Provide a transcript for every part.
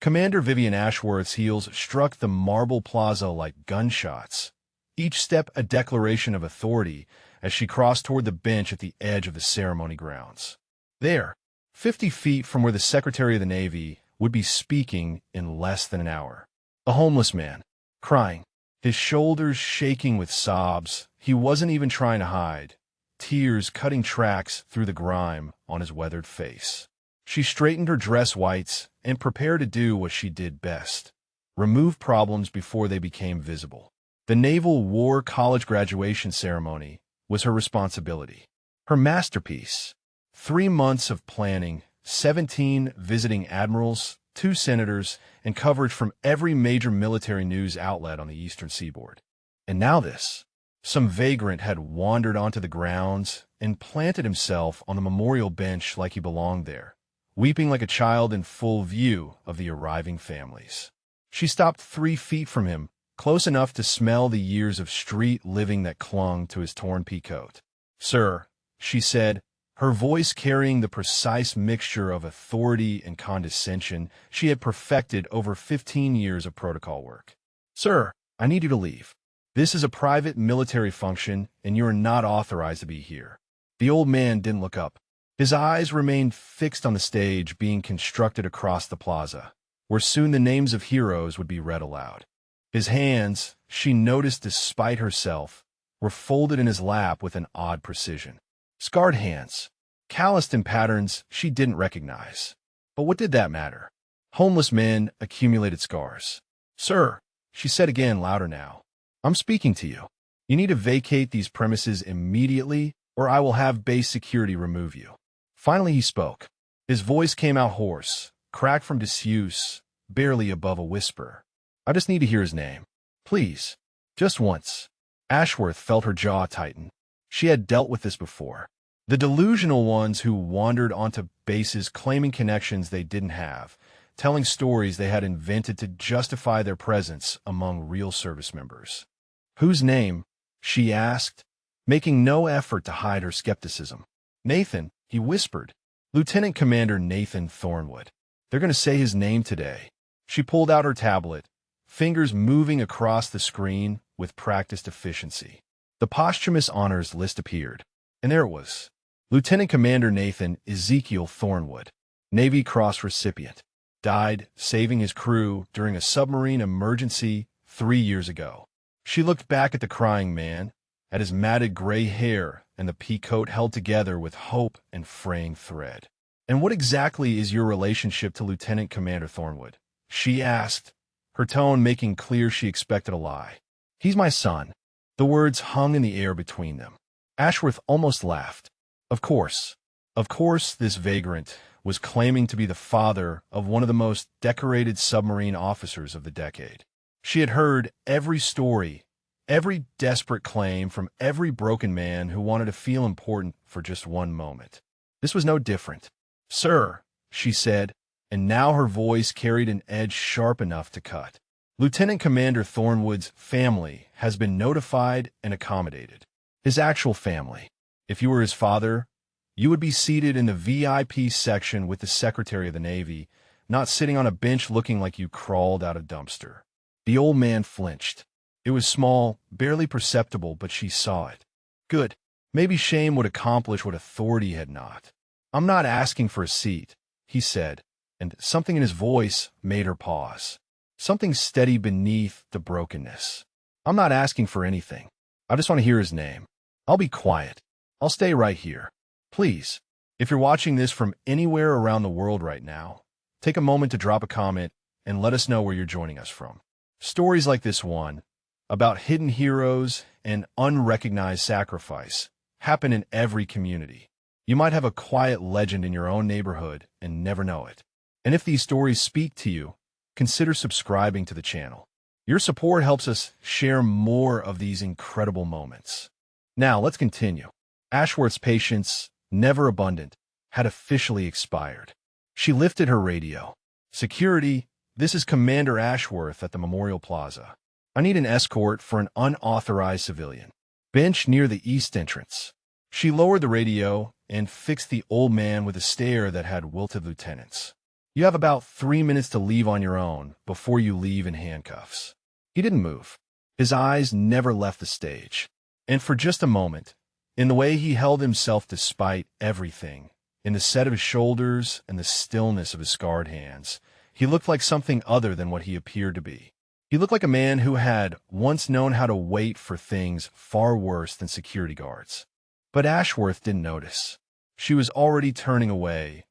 Commander Vivian Ashworth's heels struck the marble plaza like gunshots, each step a declaration of authority as she crossed toward the bench at the edge of the ceremony grounds. There, 50 feet from where the Secretary of the Navy would be speaking in less than an hour. A homeless man, crying, his shoulders shaking with sobs he wasn't even trying to hide, tears cutting tracks through the grime on his weathered face. She straightened her dress whites and prepared to do what she did best: remove problems before they became visible. The Naval War College graduation ceremony was her responsibility, her masterpiece. 3 months of planning, 17 visiting admirals, 2 senators, and coverage from every major military news outlet on the eastern seaboard. And now this. Some vagrant had wandered onto the grounds and planted himself on the memorial bench like he belonged there, weeping like a child in full view of the arriving families. She stopped 3 feet from him, close enough to smell the years of street living that clung to his torn pea coat. "Sir," she said, her voice carrying the precise mixture of authority and condescension she had perfected over 15 years of protocol work. "Sir, I need you to leave. This is a private military function, and you are not authorized to be here." The old man didn't look up. His eyes remained fixed on the stage being constructed across the plaza, where soon the names of heroes would be read aloud. His hands, she noticed despite herself, were folded in his lap with an odd precision. Scarred hands, calloused in patterns she didn't recognize. But what did that matter? Homeless men accumulated scars. "Sir," she said again, louder now, "I'm speaking to you. You need to vacate these premises immediately, or I will have base security remove you." Finally he spoke. His voice came out hoarse, cracked from disuse, barely above a whisper. "I just need to hear his name. Please. Just once." Ashworth felt her jaw tighten. She had dealt with this before. The delusional ones who wandered onto bases claiming connections they didn't have, telling stories they had invented to justify their presence among real service members. "Whose name?" she asked, making no effort to hide her skepticism. "Nathan," he whispered. "Lieutenant Commander Nathan Thornwood. They're going to say his name today." She pulled out her tablet, fingers moving across the screen with practiced efficiency. The posthumous honors list appeared, and there it was. Lieutenant Commander Nathan Ezekiel Thornwood, Navy Cross recipient, died saving his crew during a submarine emergency 3 years ago. She looked back at the crying man, at his matted gray hair and the pea coat held together with hope and fraying thread. "And what exactly is your relationship to Lieutenant Commander Thornwood?" she asked, her tone making clear she expected a lie. "He's my son." The words hung in the air between them. Ashworth almost laughed. Of course, this vagrant was claiming to be the father of one of the most decorated submarine officers of the decade. She had heard every story, every desperate claim from every broken man who wanted to feel important for just one moment. This was no different. "Sir," she said, and now her voice carried an edge sharp enough to cut. "Lieutenant Commander Thornwood's family has been notified and accommodated. His actual family. If you were his father, you would be seated in the VIP section with the Secretary of the Navy, not sitting on a bench looking like you crawled out of a dumpster." The old man flinched. It was small, barely perceptible, but she saw it. Good. Maybe shame would accomplish what authority had not. "I'm not asking for a seat," he said, and something in his voice made her pause. Something steady beneath the brokenness. "I'm not asking for anything. I just want to hear his name. I'll be quiet. I'll stay right here. Please, if you're watching this from anywhere around the world right now, take a moment to drop a comment and let us know where you're joining us from. Stories like this one, about hidden heroes and unrecognized sacrifice, happen in every community. You might have a quiet legend in your own neighborhood and never know it. And if these stories speak to you, consider subscribing to the channel. Your support helps us share more of these incredible moments. Now, let's continue. Ashworth's patience, never abundant, had officially expired. She lifted her radio. "Security, this is Commander Ashworth at the Memorial Plaza. I need an escort for an unauthorized civilian. Bench near the east entrance." She lowered the radio and fixed the old man with a stare that had wilted lieutenants. You have about 3 minutes to leave on your own before you leave in handcuffs." He didn't move. His eyes never left the stage. And for just a moment, in the way he held himself despite everything, in the set of his shoulders and the stillness of his scarred hands, he looked like something other than what he appeared to be. He looked like a man who had once known how to wait for things far worse than security guards. But Ashworth didn't notice. She was already turning away,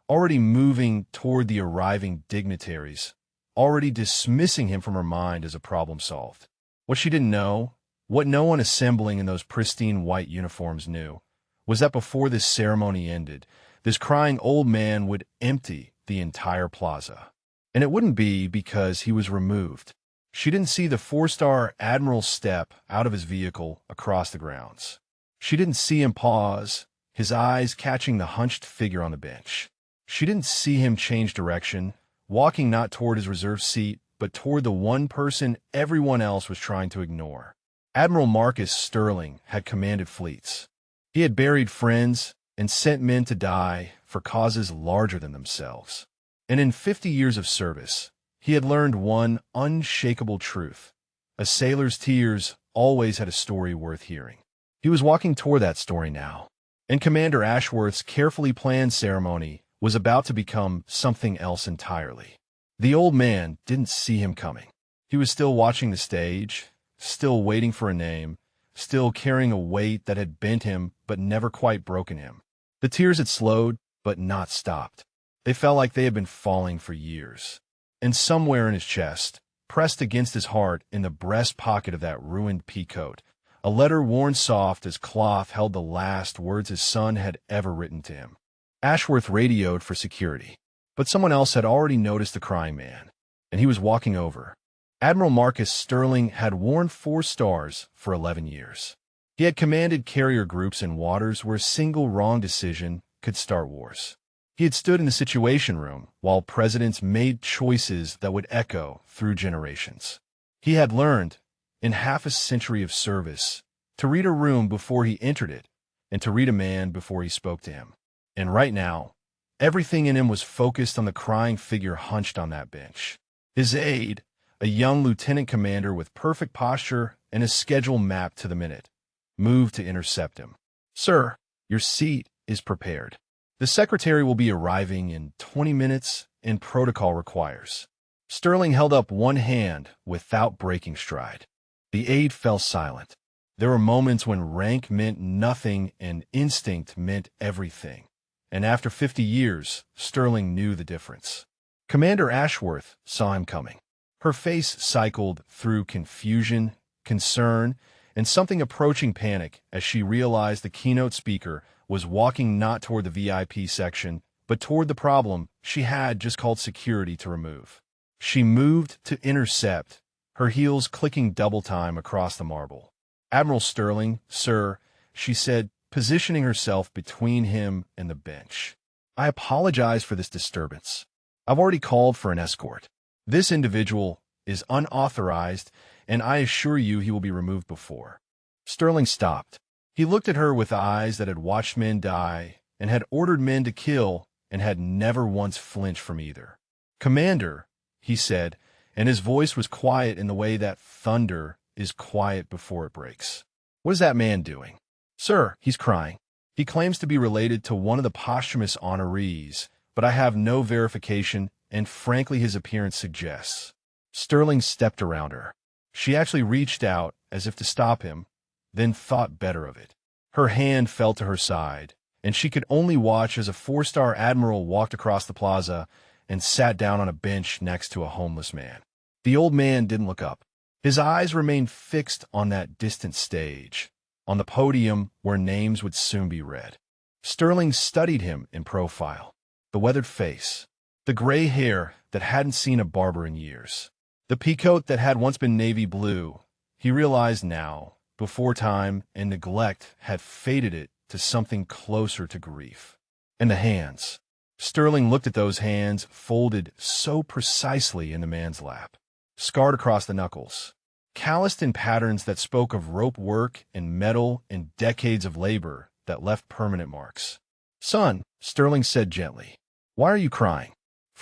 already moving toward the arriving dignitaries, already dismissing him from her mind as a problem solved. What she didn't know, what no one assembling in those pristine white uniforms knew, was that before this ceremony ended, this crying old man would empty the entire plaza. And it wouldn't be because he was removed. She didn't see the four-star Admiral step out of his vehicle across the grounds. She didn't see him pause, his eyes catching the hunched figure on the bench. She didn't see him change direction, walking not toward his reserved seat, but toward the one person everyone else was trying to ignore. Admiral Marcus Sterling had commanded fleets. He had buried friends and sent men to die for causes larger than themselves. And in 50 years of service, he had learned one unshakable truth. A sailor's tears always had a story worth hearing. He was walking toward that story now, and Commander Ashworth's carefully planned ceremony was about to become something else entirely. The old man didn't see him coming. He was still watching the stage, still waiting for a name, still carrying a weight that had bent him but never quite broken him. The tears had slowed, but not stopped. They felt like they had been falling for years. And somewhere in his chest, pressed against his heart in the breast pocket of that ruined peacoat, a letter worn soft as cloth held the last words his son had ever written to him. Ashworth radioed for security, but someone else had already noticed the crying man, and he was walking over. Admiral Marcus Sterling had worn 4 stars for 11 years. He had commanded carrier groups in waters where a single wrong decision could start wars. He had stood in the Situation Room while presidents made choices that would echo through generations. He had learned, in half a century of service, to read a room before he entered it and to read a man before he spoke to him. And right now, everything in him was focused on the crying figure hunched on that bench. His aide, a young lieutenant commander with perfect posture and a schedule mapped to the minute, moved to intercept him. "Sir, your seat is prepared. The secretary will be arriving in 20 minutes, and protocol requires." Sterling held up one hand without breaking stride. The aide fell silent. There were moments when rank meant nothing and instinct meant everything. And after 50 years, Sterling knew the difference. Commander Ashworth saw him coming. Her face cycled through confusion, concern, and something approaching panic as she realized the keynote speaker was walking not toward the VIP section, but toward the problem she had just called security to remove. She moved to intercept, her heels clicking double time across the marble. "Admiral Sterling, sir," she said, positioning herself between him and the bench. "I apologize for this disturbance. I've already called for an escort. This individual is unauthorized, and I assure you he will be removed before." Sterling stopped. He looked at her with eyes that had watched men die and had ordered men to kill and had never once flinched from either. "Commander," he said, and his voice was quiet in the way that thunder is quiet before it breaks. "What is that man doing?" "Sir, he's crying. He claims to be related to one of the posthumous honorees, but I have no verification, and frankly his appearance suggests." Sterling stepped around her. She actually reached out as if to stop him, then thought better of it. Her hand fell to her side, and she could only watch as a 4-star admiral walked across the plaza and sat down on a bench next to a homeless man. The old man didn't look up. His eyes remained fixed on that distant stage, on the podium where names would soon be read. Sterling studied him in profile. The weathered face, the gray hair that hadn't seen a barber in years, the peacoat that had once been navy blue, he realized now, before time and neglect had faded it to something closer to grief. And the hands. Sterling looked at those hands folded so precisely in the man's lap, scarred across the knuckles, calloused in patterns that spoke of rope work and metal and decades of labor that left permanent marks. "Son," Sterling said gently, "why are you crying?"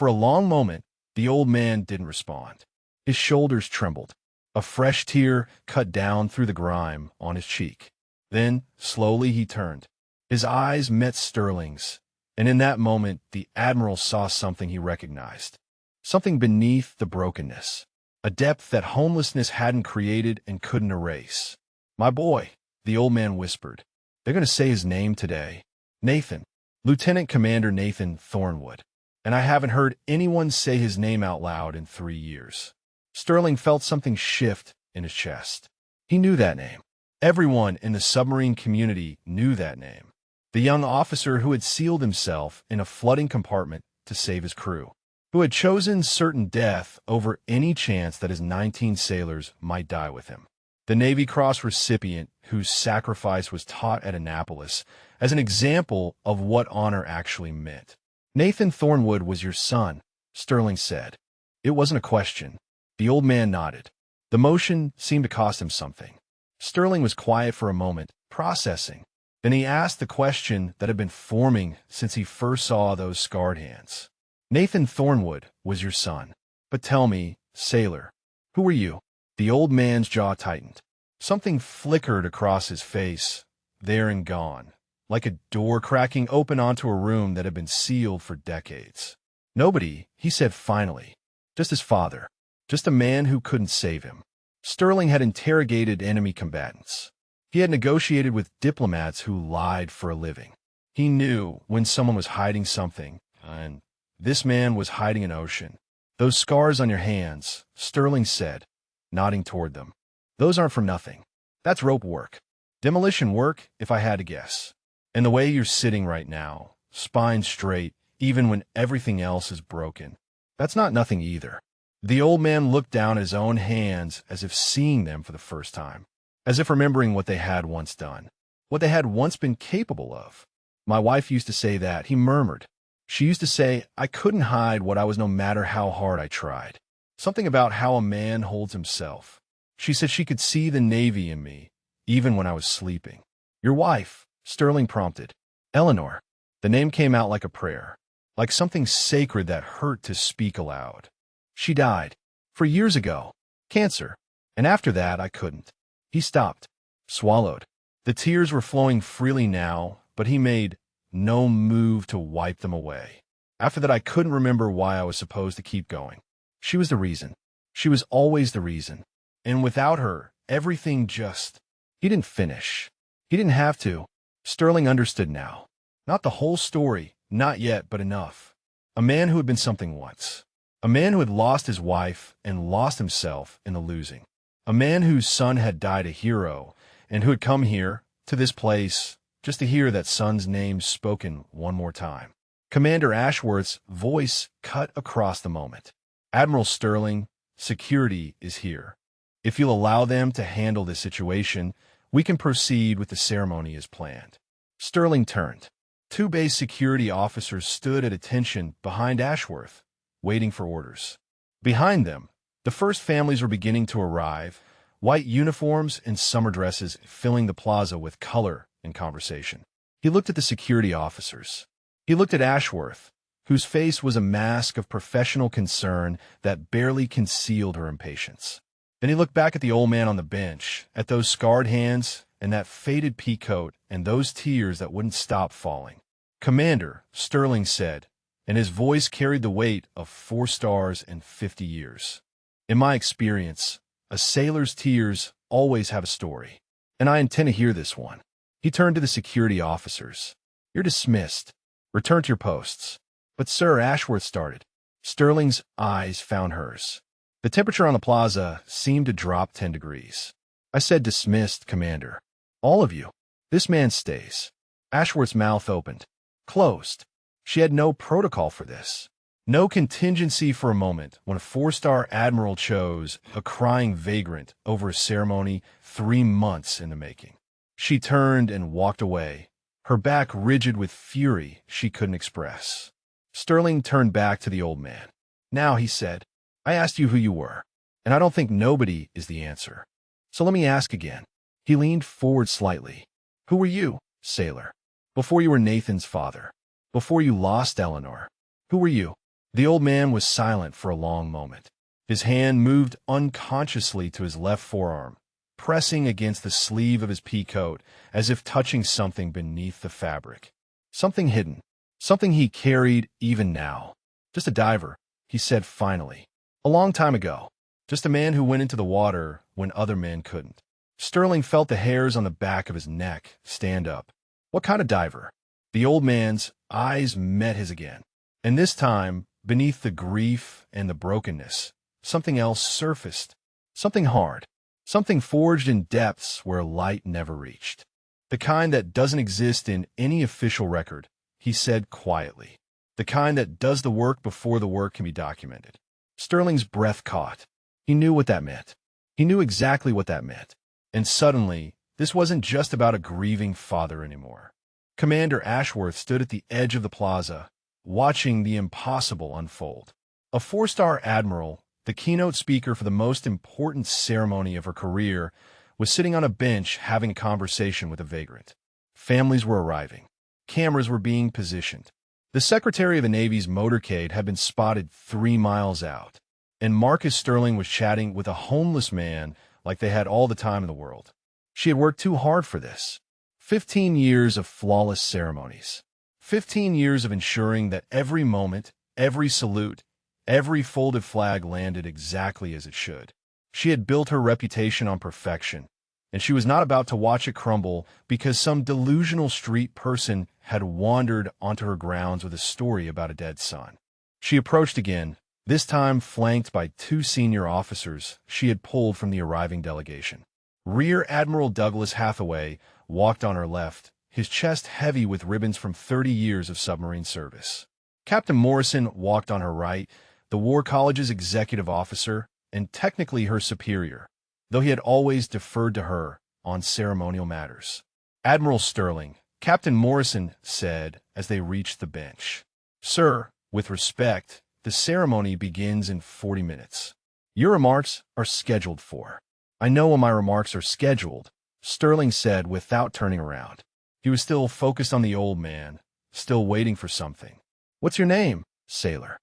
For a long moment, the old man didn't respond. His shoulders trembled. A fresh tear cut down through the grime on his cheek. Then, slowly he turned. His eyes met Sterling's, and in that moment the Admiral saw something he recognized. Something beneath the brokenness. A depth that homelessness hadn't created and couldn't erase. "My boy," the old man whispered. "They're going to say his name today. Nathan. Lieutenant Commander Nathan Thornwood. And I haven't heard anyone say his name out loud in 3 years." Sterling felt something shift in his chest. He knew that name. Everyone in the submarine community knew that name. The young officer who had sealed himself in a flooding compartment to save his crew, who had chosen certain death over any chance that his 19 sailors might die with him. The Navy Cross recipient whose sacrifice was taught at Annapolis as an example of what honor actually meant. "Nathan Thornwood was your son," Sterling said. It wasn't a question. The old man nodded. The motion seemed to cost him something. Sterling was quiet for a moment, processing. Then he asked the question that had been forming since he first saw those scarred hands. "Nathan Thornwood was your son. But tell me, sailor, who were you?" The old man's jaw tightened. Something flickered across his face, there and gone, like a door cracking open onto a room that had been sealed for decades. "Nobody," he said finally. "Just his father. Just a man who couldn't save him." Sterling had interrogated enemy combatants. He had negotiated with diplomats who lied for a living. He knew when someone was hiding something, and this man was hiding an ocean. "Those scars on your hands," Sterling said, nodding toward them. "Those aren't for nothing. That's rope work. Demolition work, if I had to guess. And the way you're sitting right now, spine straight, even when everything else is broken, that's not nothing either." The old man looked down at his own hands as if seeing them for the first time, as if remembering what they had once done, what they had once been capable of. "My wife used to say that," he murmured. "She used to say I couldn't hide what I was no matter how hard I tried. Something about how a man holds himself. She said she could see the Navy in me, even when I was sleeping." "Your wife," Sterling prompted. "Eleanor." The name came out like a prayer, like something sacred that hurt to speak aloud. "She died. 4 years ago. Cancer. And after that, I couldn't." He stopped, swallowed. The tears were flowing freely now, but he made no move to wipe them away. "After that, I couldn't remember why I was supposed to keep going. She was the reason. She was always the reason. And without her, everything just—" He didn't finish. He didn't have to. Sterling understood now. Not the whole story, not yet, but enough. A man who had been something once. A man who had lost his wife and lost himself in the losing. A man whose son had died a hero and who had come here, to this place, just to hear that son's name spoken one more time. Commander Ashworth's voice cut across the moment. "Admiral Sterling, security is here. If you'll allow them to handle this situation, we can proceed with the ceremony as planned." Sterling turned. 2 base security officers stood at attention behind Ashworth, waiting for orders. Behind them, the first families were beginning to arrive, white uniforms and summer dresses filling the plaza with color and conversation. He looked at the security officers. He looked at Ashworth, whose face was a mask of professional concern that barely concealed her impatience. Then he looked back at the old man on the bench, at those scarred hands and that faded peacoat and those tears that wouldn't stop falling. "Commander," Sterling said, and his voice carried the weight of 4 stars and 50 years. "In my experience, a sailor's tears always have a story, and I intend to hear this one." He turned to the security officers. "You're dismissed. Return to your posts." "But Sir," Ashworth started. Sterling's eyes found hers. The temperature on the plaza seemed to drop 10 degrees. "I said dismissed, Commander. All of you. This man stays." Ashworth's mouth opened, closed. She had no protocol for this. No contingency for a moment when a 4-star admiral chose a crying vagrant over a ceremony 3 months in the making. She turned and walked away, her back rigid with fury she couldn't express. Sterling turned back to the old man. "Now," he said, "I asked you who you were, and I don't think nobody is the answer. So let me ask again." He leaned forward slightly. "Who were you, sailor? Before you were Nathan's father? Before you lost Eleanor? Who were you?" The old man was silent for a long moment. His hand moved unconsciously to his left forearm, pressing against the sleeve of his pea coat as if touching something beneath the fabric. Something hidden. Something he carried even now. Just a diver, he said finally. A long time ago. Just a man who went into the water when other men couldn't. Sterling felt the hairs on the back of his neck stand up. What kind of diver? The old man's eyes met his again. And this time, beneath the grief and the brokenness, something else surfaced. Something hard. Something forged in depths where light never reached. The kind that doesn't exist in any official record, he said quietly. The kind that does the work before the work can be documented. Sterling's breath caught. He knew what that meant. He knew exactly what that meant. And suddenly, this wasn't just about a grieving father anymore. Commander Ashworth stood at the edge of the plaza, watching the impossible unfold. A four-star admiral, the keynote speaker for the most important ceremony of her career, was sitting on a bench having a conversation with a vagrant. Families were arriving. Cameras were being positioned. The Secretary of the Navy's motorcade had been spotted 3 miles out, and Marcus Sterling was chatting with a homeless man like they had all the time in the world. She had worked too hard for this. 15 years of flawless ceremonies. 15 years of ensuring that every moment, every salute, every folded flag landed exactly as it should. She had built her reputation on perfection, and she was not about to watch it crumble because some delusional street person had wandered onto her grounds with a story about a dead son. She approached again, this time flanked by 2 senior officers she had pulled from the arriving delegation. Rear Admiral Douglas Hathaway walked on her left, his chest heavy with ribbons from 30 years of submarine service. Captain Morrison walked on her right, the War College's executive officer, and technically her superior, though he had always deferred to her on ceremonial matters. Admiral Sterling, Captain Morrison said as they reached the bench. Sir, with respect, the ceremony begins in 40 minutes. Your remarks are scheduled for. I know when my remarks are scheduled, Sterling said without turning around. He was still focused on the old man, still waiting for something. What's your name, sailor?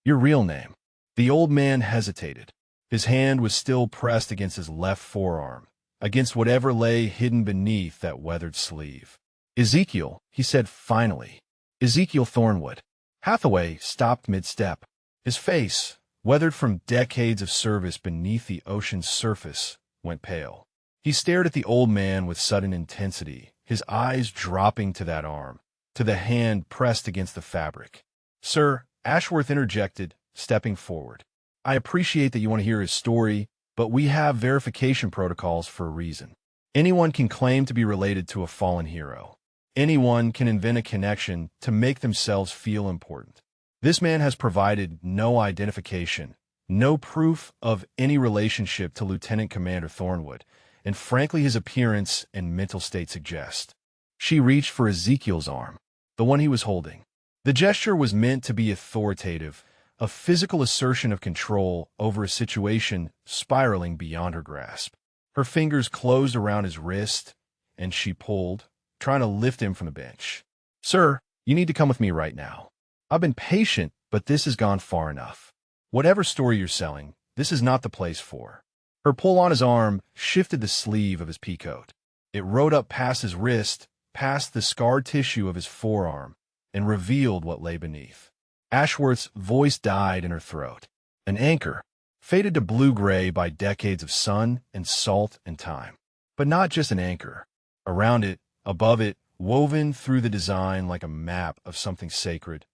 Your real name. The old man hesitated. His hand was still pressed against his left forearm, against whatever lay hidden beneath that weathered sleeve. Ezekiel, he said finally. Ezekiel Thornwood. Hathaway stopped mid-step. His face, weathered from decades of service beneath the ocean's surface, went pale. He stared at the old man with sudden intensity, his eyes dropping to that arm, to the hand pressed against the fabric. Sir, Ashworth interjected, stepping forward. I appreciate that you want to hear his story, but we have verification protocols for a reason. Anyone can claim to be related to a fallen hero. Anyone can invent a connection to make themselves feel important. This man has provided no identification, no proof of any relationship to Lieutenant Commander Thornwood, and frankly his appearance and mental state suggest. She reached for Ezekiel's arm, the one he was holding. The gesture was meant to be authoritative, a physical assertion of control over a situation spiraling beyond her grasp. Her fingers closed around his wrist, and she pulled, trying to lift him from the bench. Sir, you need to come with me right now. I've been patient, but this has gone far enough. Whatever story you're selling, this is not the place for. Her pull on his arm shifted the sleeve of his peacoat. It rode up past his wrist, past the scarred tissue of his forearm, and revealed what lay beneath. Ashworth's voice died in her throat. An anchor, faded to blue-gray by decades of sun and salt and time. But not just an anchor. Around it, above it, woven through the design like a map of something sacred,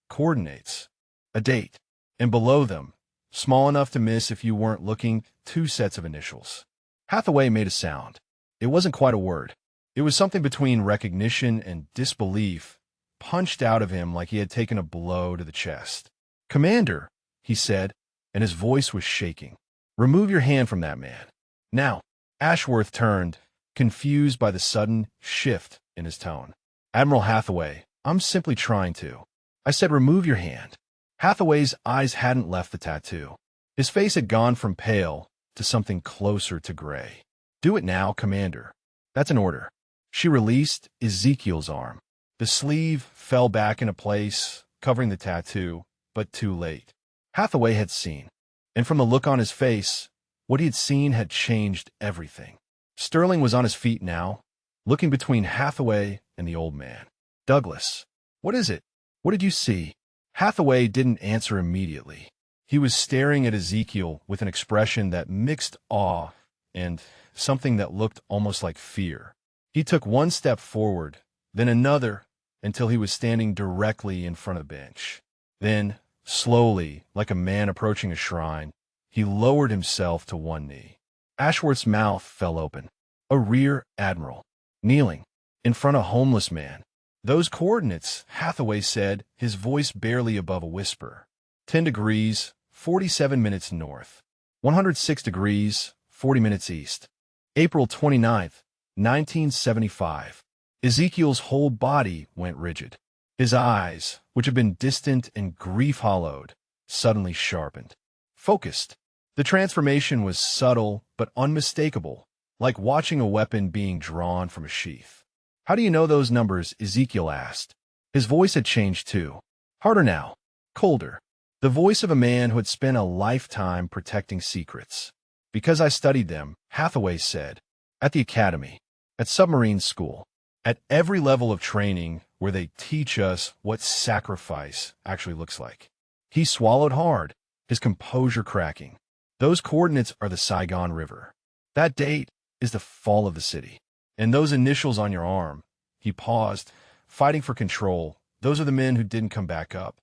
coordinates, a date, and below them, small enough to miss if you weren't looking, 2 sets of initials. Hathaway made a sound. It wasn't quite a word. It was something between recognition and disbelief, punched out of him like he had taken a blow to the chest. Commander, he said, and his voice was shaking. Remove your hand from that man. Now. Ashworth turned, confused by the sudden shift in his tone. Admiral Hathaway, I'm simply trying to. I said remove your hand. Hathaway's eyes hadn't left the tattoo. His face had gone from pale to something closer to gray. Do it now, Commander. That's an order. She released Ezekiel's arm. The sleeve fell back into place, covering the tattoo, but too late. Hathaway had seen, and from the look on his face, what he had seen had changed everything. Sterling was on his feet now, looking between Hathaway and the old man. "Douglas, what is it? What did you see?" Hathaway didn't answer immediately. He was staring at Ezekiel with an expression that mixed awe and something that looked almost like fear. He took one step forward, then another, until he was standing directly in front of the bench. Then, slowly, like a man approaching a shrine, he lowered himself to one knee. Ashworth's mouth fell open. A rear admiral, kneeling, in front of a homeless man. "Those coordinates," Hathaway said, his voice barely above a whisper. 10 degrees, 47 minutes north. 106 degrees, 40 minutes east. April 29th, 1975. Ezekiel's whole body went rigid. His eyes, which had been distant and grief-hollowed, suddenly sharpened. Focused. The transformation was subtle but unmistakable, like watching a weapon being drawn from a sheath. "How do you know those numbers?" Ezekiel asked. His voice had changed too. Harder now. Colder. The voice of a man who had spent a lifetime protecting secrets. "Because I studied them," Hathaway said. "At the academy. At submarine school. At every level of training where they teach us what sacrifice actually looks like." He swallowed hard, his composure cracking. "Those coordinates are the Saigon River. That date is the fall of the city. And those initials on your arm," he paused, fighting for control, "those are the men who didn't come back up."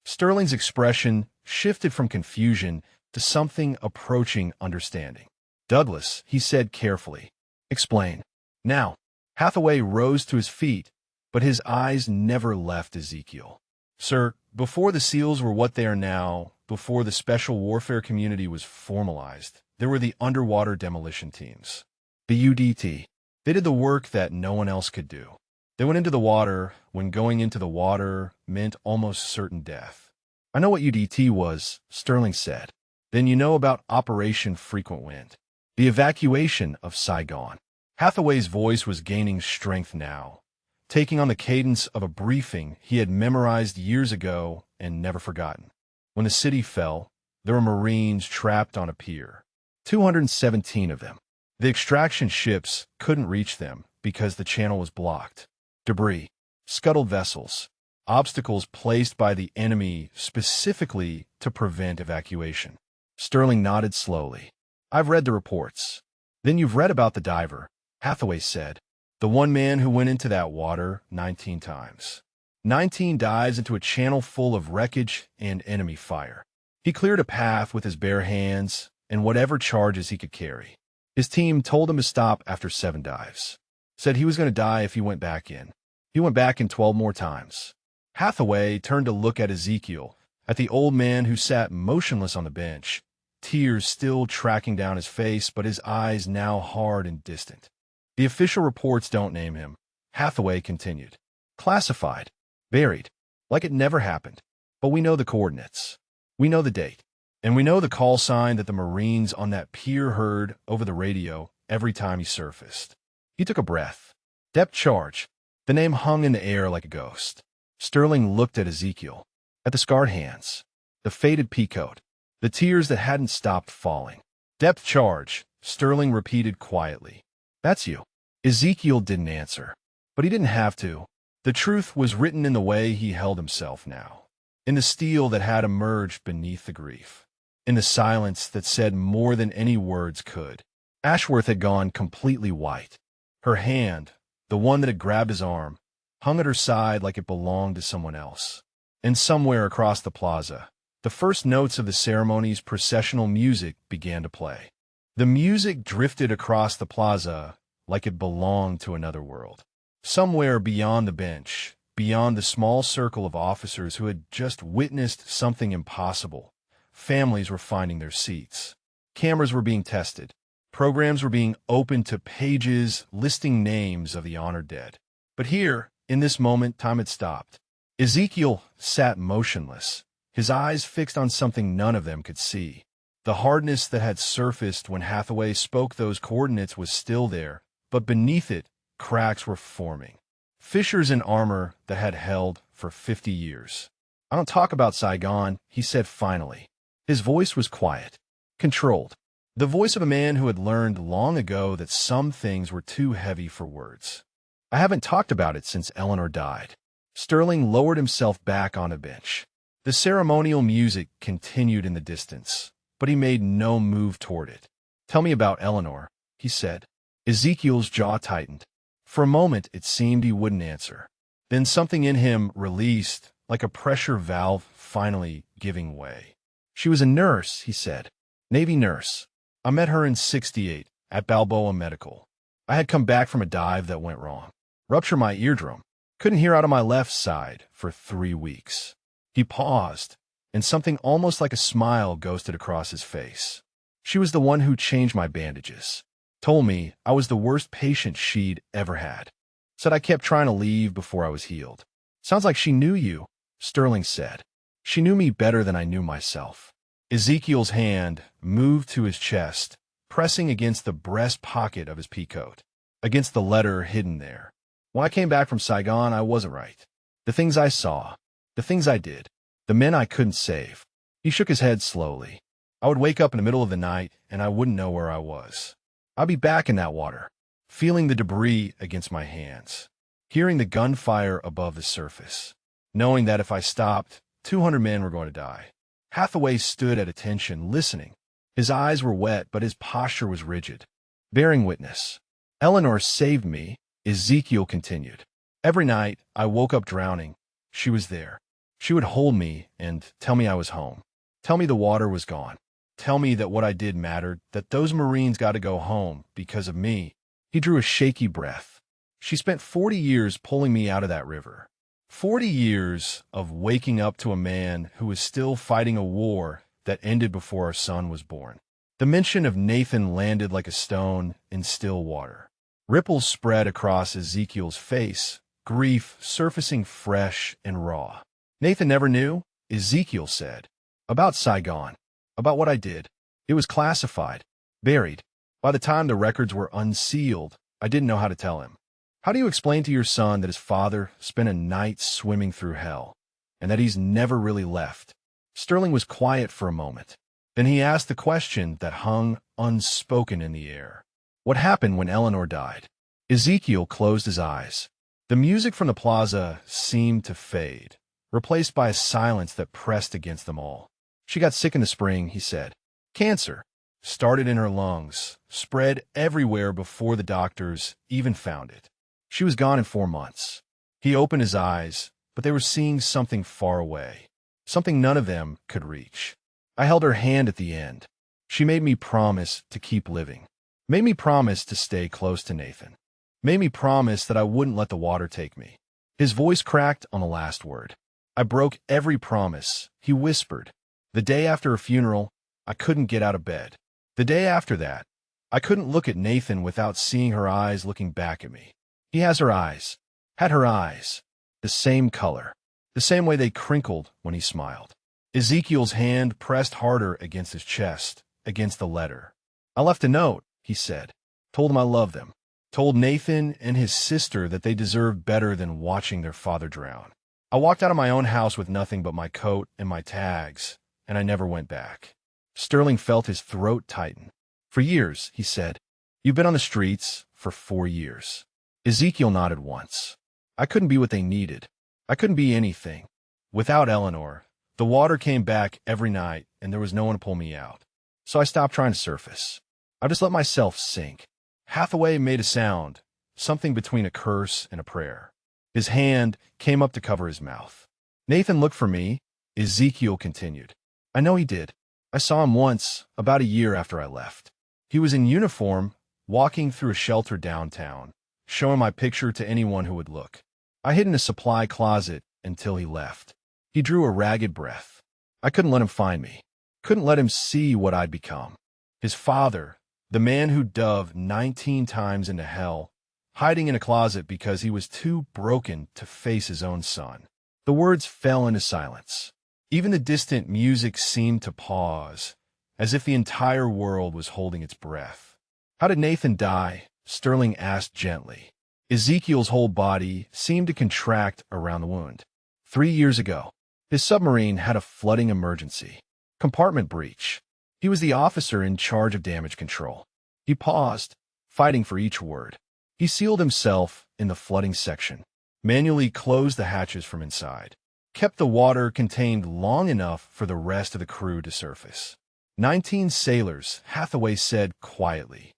Sterling's expression shifted from confusion to something approaching understanding. "Douglas," he said carefully, "explain." Now, Hathaway rose to his feet, but his eyes never left Ezekiel. "Sir, before the SEALs were what they are now, before the special warfare community was formalized, there were the underwater demolition teams. The UDT. They did the work that no one else could do. They went into the water when going into the water meant almost certain death." "I know what UDT was," Sterling said. "Then you know about Operation Frequent Wind. The evacuation of Saigon." Hathaway's voice was gaining strength now, taking on the cadence of a briefing he had memorized years ago and never forgotten. When the city fell, there were Marines trapped on a pier. 217 of them. The extraction ships couldn't reach them because the channel was blocked. Debris, scuttled vessels, obstacles placed by the enemy specifically to prevent evacuation. Sterling nodded slowly. "I've read the reports." "Then you've read about the diver," Hathaway said. "The one man who went into that water 19 times. 19 dives into a channel full of wreckage and enemy fire. He cleared a path with his bare hands and whatever charges he could carry. His team told him to stop after 7 dives. Said he was going to die if he went back in. He went back in 12 more times." Hathaway turned to look at Ezekiel, at the old man who sat motionless on the bench, tears still tracking down his face, but his eyes now hard and distant. "The official reports don't name him," Hathaway continued. "Classified. Buried. Like it never happened. But we know the coordinates. We know the date. And we know the call sign that the Marines on that pier heard over the radio every time he surfaced." He took a breath. "Depth charge." The name hung in the air like a ghost. Sterling looked at Ezekiel, at the scarred hands, the faded peacoat, the tears that hadn't stopped falling. "Depth charge," Sterling repeated quietly. "That's you." Ezekiel didn't answer, but he didn't have to. The truth was written in the way he held himself now, in the steel that had emerged beneath the grief, in the silence that said more than any words could. Ashworth had gone completely white. Her hand, the one that had grabbed his arm, hung at her side like it belonged to someone else. And somewhere across the plaza, the first notes of the ceremony's processional music began to play. The music drifted across the plaza like it belonged to another world. Somewhere beyond the bench, beyond the small circle of officers who had just witnessed something impossible, families were finding their seats. Cameras were being tested. Programs were being opened to pages listing names of the honored dead. But here, in this moment, time had stopped. Ezekiel sat motionless, his eyes fixed on something none of them could see. The hardness that had surfaced when Hathaway spoke those coordinates was still there, but beneath it, cracks were forming. Fissures in armor that had held for 50 years. I don't talk about Saigon, he said finally. His voice was quiet, controlled. The voice of a man who had learned long ago that some things were too heavy for words. I haven't talked about it since Eleanor died. Sterling lowered himself back on a bench. The ceremonial music continued in the distance, but he made no move toward it. Tell me about Eleanor, he said. Ezekiel's jaw tightened. For a moment, it seemed he wouldn't answer. Then something in him released, like a pressure valve finally giving way. She was a nurse, he said. Navy nurse. I met her in '68 at Balboa Medical. I had come back from a dive that went wrong. Ruptured my eardrum. Couldn't hear out of my left side for 3 weeks. He paused, and something almost like a smile ghosted across his face. She was the one who changed my bandages. Told me I was the worst patient she'd ever had. Said I kept trying to leave before I was healed. Sounds like she knew you, Sterling said. She knew me better than I knew myself. Ezekiel's hand moved to his chest, pressing against the breast pocket of his peacoat, against the letter hidden there. When I came back from Saigon, I wasn't right. The things I saw, the things I did, the men I couldn't save. He shook his head slowly. I would wake up in the middle of the night, and I wouldn't know where I was. I'd be back in that water, feeling the debris against my hands, hearing the gunfire above the surface, knowing that if I stopped, 200 men were going to die. Hathaway stood at attention, listening. His eyes were wet, but his posture was rigid, bearing witness. Eleanor saved me, Ezekiel continued. Every night, I woke up drowning. She was there. She would hold me and tell me I was home. Tell me the water was gone. Tell me that what I did mattered, that those Marines got to go home because of me. He drew a shaky breath. She spent 40 years pulling me out of that river. 40 years of waking up to a man who was still fighting a war that ended before our son was born. The mention of Nathan landed like a stone in still water. Ripples spread across Ezekiel's face, grief surfacing fresh and raw. Nathan never knew, Ezekiel said. About Saigon. About what I did. It was classified. Buried. By the time the records were unsealed, I didn't know how to tell him. How do you explain to your son that his father spent a night swimming through hell, and that he's never really left? Sterling was quiet for a moment. Then he asked the question that hung unspoken in the air. What happened when Eleanor died? Ezekiel closed his eyes. The music from the plaza seemed to fade, replaced by a silence that pressed against them all. She got sick in the spring, he said. Cancer. Started in her lungs, spread everywhere before the doctors even found it. She was gone in 4 months. He opened his eyes, but they were seeing something far away, something none of them could reach. I held her hand at the end. She made me promise to keep living. Made me promise to stay close to Nathan. Made me promise that I wouldn't let the water take me. His voice cracked on the last word. I broke every promise, he whispered. The day after her funeral, I couldn't get out of bed. The day after that, I couldn't look at Nathan without seeing her eyes looking back at me. He has her eyes, had her eyes, the same color, the same way they crinkled when he smiled. Ezekiel's hand pressed harder against his chest, against the letter. I left a note, he said. Told him I loved them. Told Nathan and his sister that they deserved better than watching their father drown. I walked out of my own house with nothing but my coat and my tags, and I never went back. Sterling felt his throat tighten. For years, he said. You've been on the streets for 4 years. Ezekiel nodded once. I couldn't be what they needed. I couldn't be anything. Without Eleanor, the water came back every night, and there was no one to pull me out. So I stopped trying to surface. I just let myself sink. Hathaway made a sound, something between a curse and a prayer. His hand came up to cover his mouth. Nathan looked for me, Ezekiel continued. I know he did. I saw him once, about a year after I left. He was in uniform, walking through a shelter downtown, showing my picture to anyone who would look. I hid in a supply closet until he left. He drew a ragged breath. I couldn't let him find me. Couldn't let him see what I'd become. His father, the man who dove 19 times into hell, hiding in a closet because he was too broken to face his own son. The words fell into silence. Even the distant music seemed to pause, as if the entire world was holding its breath. How did Nathan die? Sterling asked gently. Ezekiel's whole body seemed to contract around the wound. 3 years ago. His submarine had a flooding emergency. Compartment breach. He was the officer in charge of damage control. He paused, fighting for each word. He sealed himself in the flooding section, manually closed the hatches from inside, kept the water contained long enough for the rest of the crew to surface. 19 sailors, Hathaway said quietly.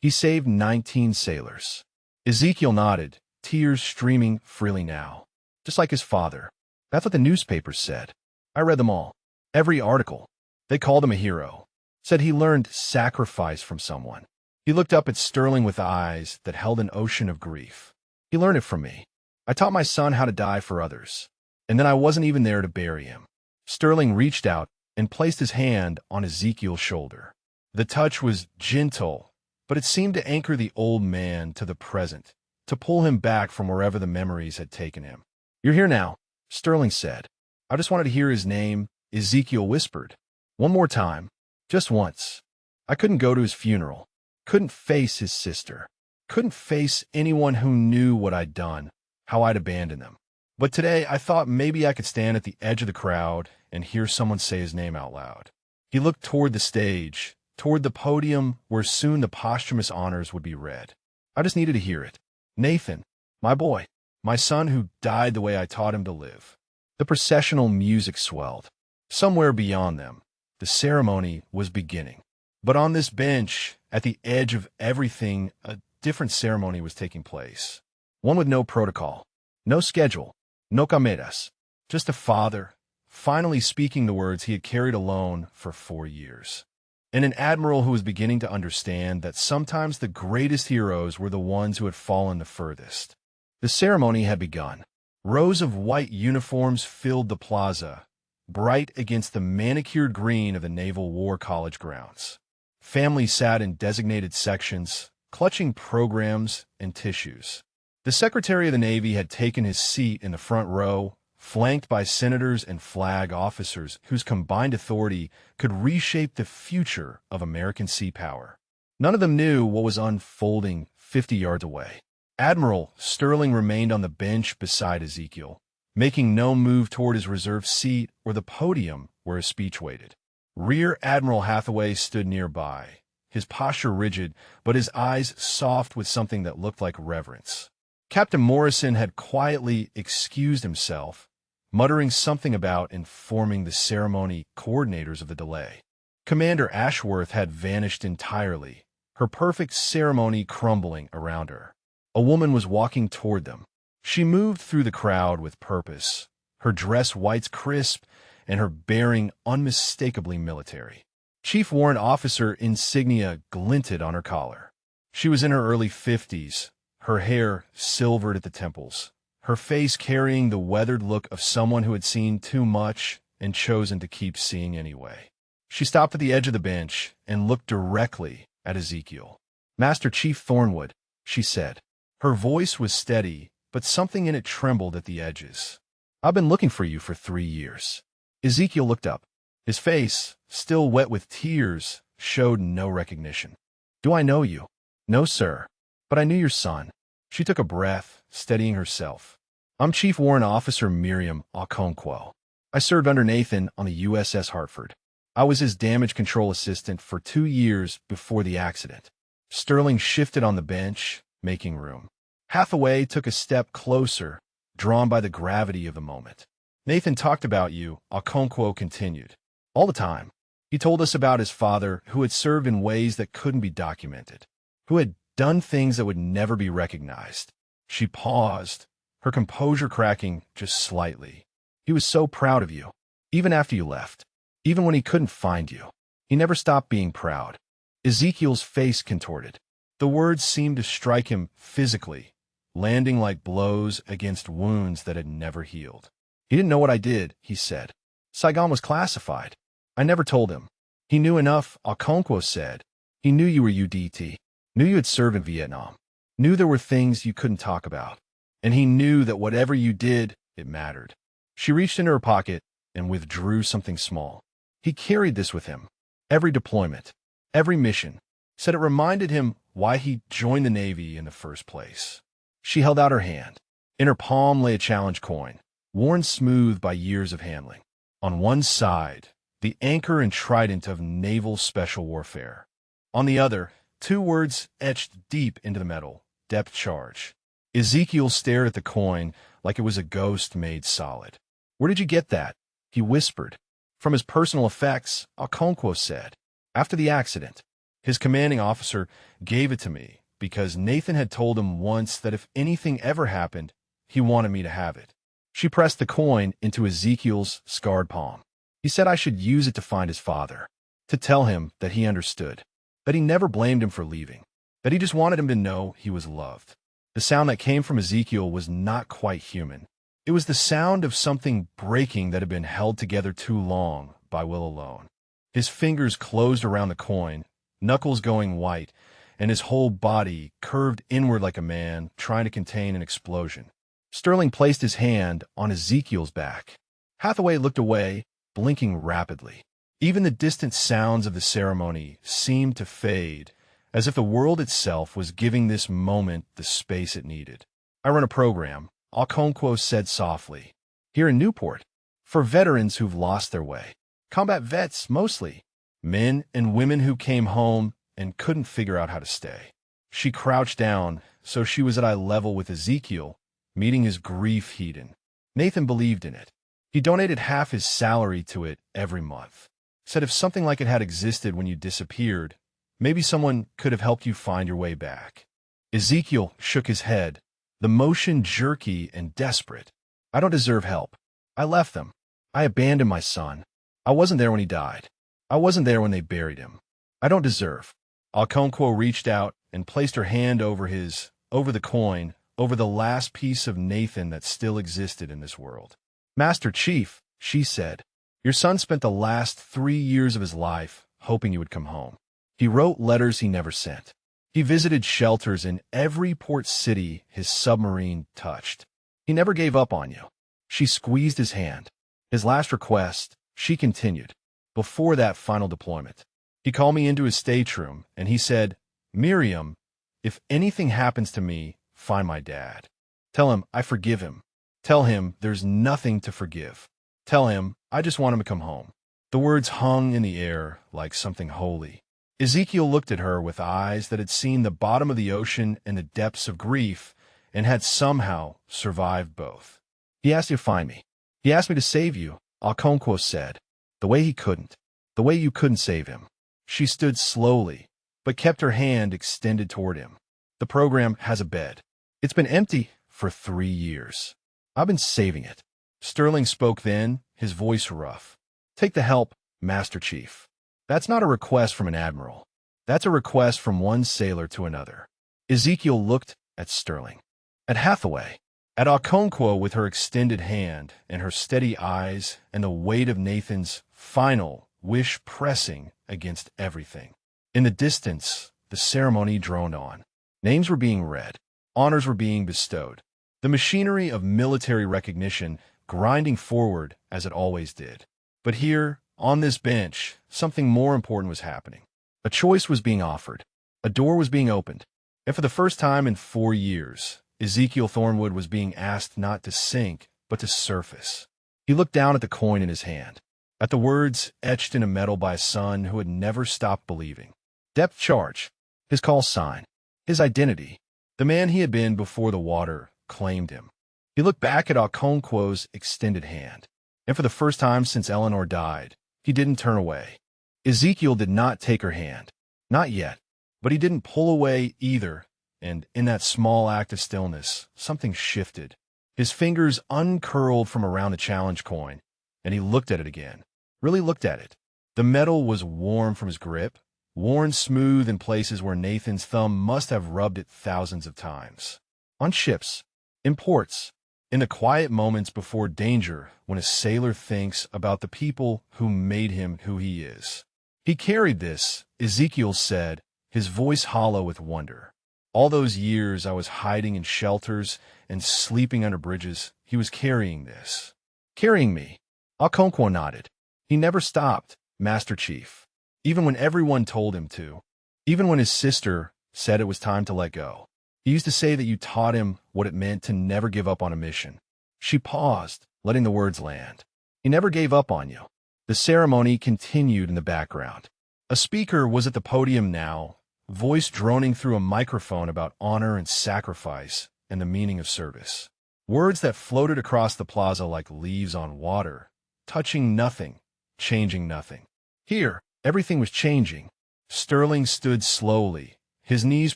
He saved 19 sailors. Ezekiel nodded, tears streaming freely now. Just like his father. That's what the newspapers said. I read them all. Every article. They called him a hero. Said he learned sacrifice from someone. He looked up at Sterling with eyes that held an ocean of grief. He learned it from me. I taught my son how to die for others. And then I wasn't even there to bury him. Sterling reached out and placed his hand on Ezekiel's shoulder. The touch was gentle, but it seemed to anchor the old man to the present, to pull him back from wherever the memories had taken him. You're here now, Sterling said. I just wanted to hear his name, Ezekiel whispered. One more time. Just once. I couldn't go to his funeral. Couldn't face his sister. Couldn't face anyone who knew what I'd done, how I'd abandoned them. But today I thought maybe I could stand at the edge of the crowd and hear someone say his name out loud. He looked toward the stage, toward the podium where soon the posthumous honors would be read. I just needed to hear it. Nathan, my boy, my son who died the way I taught him to live. The processional music swelled. Somewhere beyond them, the ceremony was beginning. But on this bench, at the edge of everything, a different ceremony was taking place. One with no protocol, no schedule, no cameras, just a father, finally speaking the words he had carried alone for 4 years. And an admiral who was beginning to understand that sometimes the greatest heroes were the ones who had fallen the furthest. The ceremony had begun. Rows of white uniforms filled the plaza, bright against the manicured green of the Naval War College grounds. Families sat in designated sections, clutching programs and tissues. The Secretary of the Navy had taken his seat in the front row, flanked by senators and flag officers whose combined authority could reshape the future of American sea power. None of them knew what was unfolding 50 yards away. Admiral Sterling remained on the bench beside Ezekiel, making no move toward his reserved seat or the podium where his speech waited. Rear Admiral Hathaway stood nearby, his posture rigid, but his eyes soft with something that looked like reverence. Captain Morrison had quietly excused himself, muttering something about informing the ceremony coordinators of the delay. Commander Ashworth had vanished entirely, her perfect ceremony crumbling around her. A woman was walking toward them. She moved through the crowd with purpose, her dress whites crisp and her bearing unmistakably military. Chief Warrant Officer insignia glinted on her collar. She was in her early 50s, her hair silvered at the temples, her face carrying the weathered look of someone who had seen too much and chosen to keep seeing anyway. She stopped at the edge of the bench and looked directly at Ezekiel. Master Chief Thornwood, she said. Her voice was steady, but something in it trembled at the edges. I've been looking for you for 3 years. Ezekiel looked up. His face, still wet with tears, showed no recognition. Do I know you? No, sir. But I knew your son. She took a breath, steadying herself. I'm Chief Warrant Officer Miriam Okonkwo. I served under Nathan on the USS Hartford. I was his damage control assistant for 2 years before the accident. Sterling shifted on the bench, making room. Hathaway took a step closer, drawn by the gravity of the moment. Nathan talked about you, Okonkwo continued. All the time. He told us about his father, who had served in ways that couldn't be documented, who had done things that would never be recognized. She paused, her composure cracking just slightly. He was so proud of you, even after you left, even when he couldn't find you. He never stopped being proud. Ezekiel's face contorted. The words seemed to strike him physically, landing like blows against wounds that had never healed. He didn't know what I did, he said. Saigon was classified. I never told him. He knew enough, Okonkwo said. He knew you were UDT, knew you had served in Vietnam, knew there were things you couldn't talk about, and he knew that whatever you did, it mattered. She reached into her pocket and withdrew something small. He carried this with him. Every deployment, every mission, said it reminded him why he joined the Navy in the first place. She held out her hand. In her palm lay a challenge coin. worn smooth by years of handling. On one side, the anchor and trident of naval special warfare. On the other, two words etched deep into the metal: depth charge. Ezekiel stared at the coin like it was a ghost made solid. "Where did you get that?" he whispered. "From his personal effects," Okonkwo said. "After the accident, his commanding officer gave it to me because Nathan had told him once that if anything ever happened, he wanted me to have it." She pressed the coin into Ezekiel's scarred palm. "He said I should use it to find his father, to tell him that he understood, that he never blamed him for leaving, that he just wanted him to know he was loved." The sound that came from Ezekiel was not quite human. It was the sound of something breaking that had been held together too long by will alone. His fingers closed around the coin, knuckles going white, and his whole body curved inward like a man trying to contain an explosion. Sterling placed his hand on Ezekiel's back. Hathaway looked away, blinking rapidly. Even the distant sounds of the ceremony seemed to fade, as if the world itself was giving this moment the space it needed. "I run a program," Okonkwo said softly, "here in Newport, for veterans who've lost their way. Combat vets, mostly. Men and women who came home and couldn't figure out how to stay." She crouched down so she was at eye level with Ezekiel, meeting his grief heated. Nathan believed in it. He donated half his salary to it every month. Said if something like it had existed when you disappeared, maybe someone could have helped you find your way back. Ezekiel shook his head, the motion jerky and desperate. "I don't deserve help. I left them. I abandoned my son. I wasn't there when he died. I wasn't there when they buried him. I don't deserve." Okonkwo reached out and placed her hand over the coin, over the last piece of Nathan that still existed in this world. "Master Chief," she said, "your son spent the last 3 years of his life hoping you would come home. He wrote letters he never sent. He visited shelters in every port city his submarine touched. He never gave up on you." She squeezed his hand. "His last request," she continued, "before that final deployment. He called me into his stateroom, and he said, 'Miriam, if anything happens to me, find my dad. Tell him I forgive him. Tell him there's nothing to forgive. Tell him I just want him to come home.'" The words hung in the air like something holy. Ezekiel looked at her with eyes that had seen the bottom of the ocean and the depths of grief and had somehow survived both. "He asked you to find me. He asked me to save you," Okonkwo said. "The way he couldn't. The way you couldn't save him." She stood slowly, but kept her hand extended toward him. "The program has a bed. It's been empty for 3 years. I've been saving it." Sterling spoke then, his voice rough. "Take the help, Master Chief. That's not a request from an admiral. That's a request from one sailor to another." Ezekiel looked at Sterling, at Hathaway, at Okonkwo with her extended hand and her steady eyes and the weight of Nathan's final wish pressing against everything. In the distance, the ceremony droned on. Names were being read. Honors were being bestowed. The machinery of military recognition grinding forward as it always did. But here, on this bench, something more important was happening. A choice was being offered. A door was being opened. And for the first time in 4 years, Ezekiel Thornwood was being asked not to sink, but to surface. He looked down at the coin in his hand, at the words etched in a metal by a son who had never stopped believing. Depth charge, his call sign, his identity. The man he had been before the water claimed him. He looked back at Okonkwo's extended hand, and for the first time since Eleanor died, he didn't turn away. Ezekiel did not take her hand. Not yet. But he didn't pull away either, and in that small act of stillness, something shifted. His fingers uncurled from around the challenge coin, and he looked at it again. Really looked at it. The metal was warm from his grip, worn smooth in places where Nathan's thumb must have rubbed it thousands of times. On ships, in ports, in the quiet moments before danger when a sailor thinks about the people who made him who he is. He carried this, Ezekiel said, his voice hollow with wonder. All those years I was hiding in shelters and sleeping under bridges, he was carrying this. Carrying me. Okonkwo nodded. He never stopped, Master Chief. Even when everyone told him to. Even when his sister said it was time to let go. He used to say that you taught him what it meant to never give up on a mission. She paused, letting the words land. He never gave up on you. The ceremony continued in the background. A speaker was at the podium now, voice droning through a microphone about honor and sacrifice and the meaning of service. Words that floated across the plaza like leaves on water, touching nothing, changing nothing. Here, everything was changing. Sterling stood slowly, his knees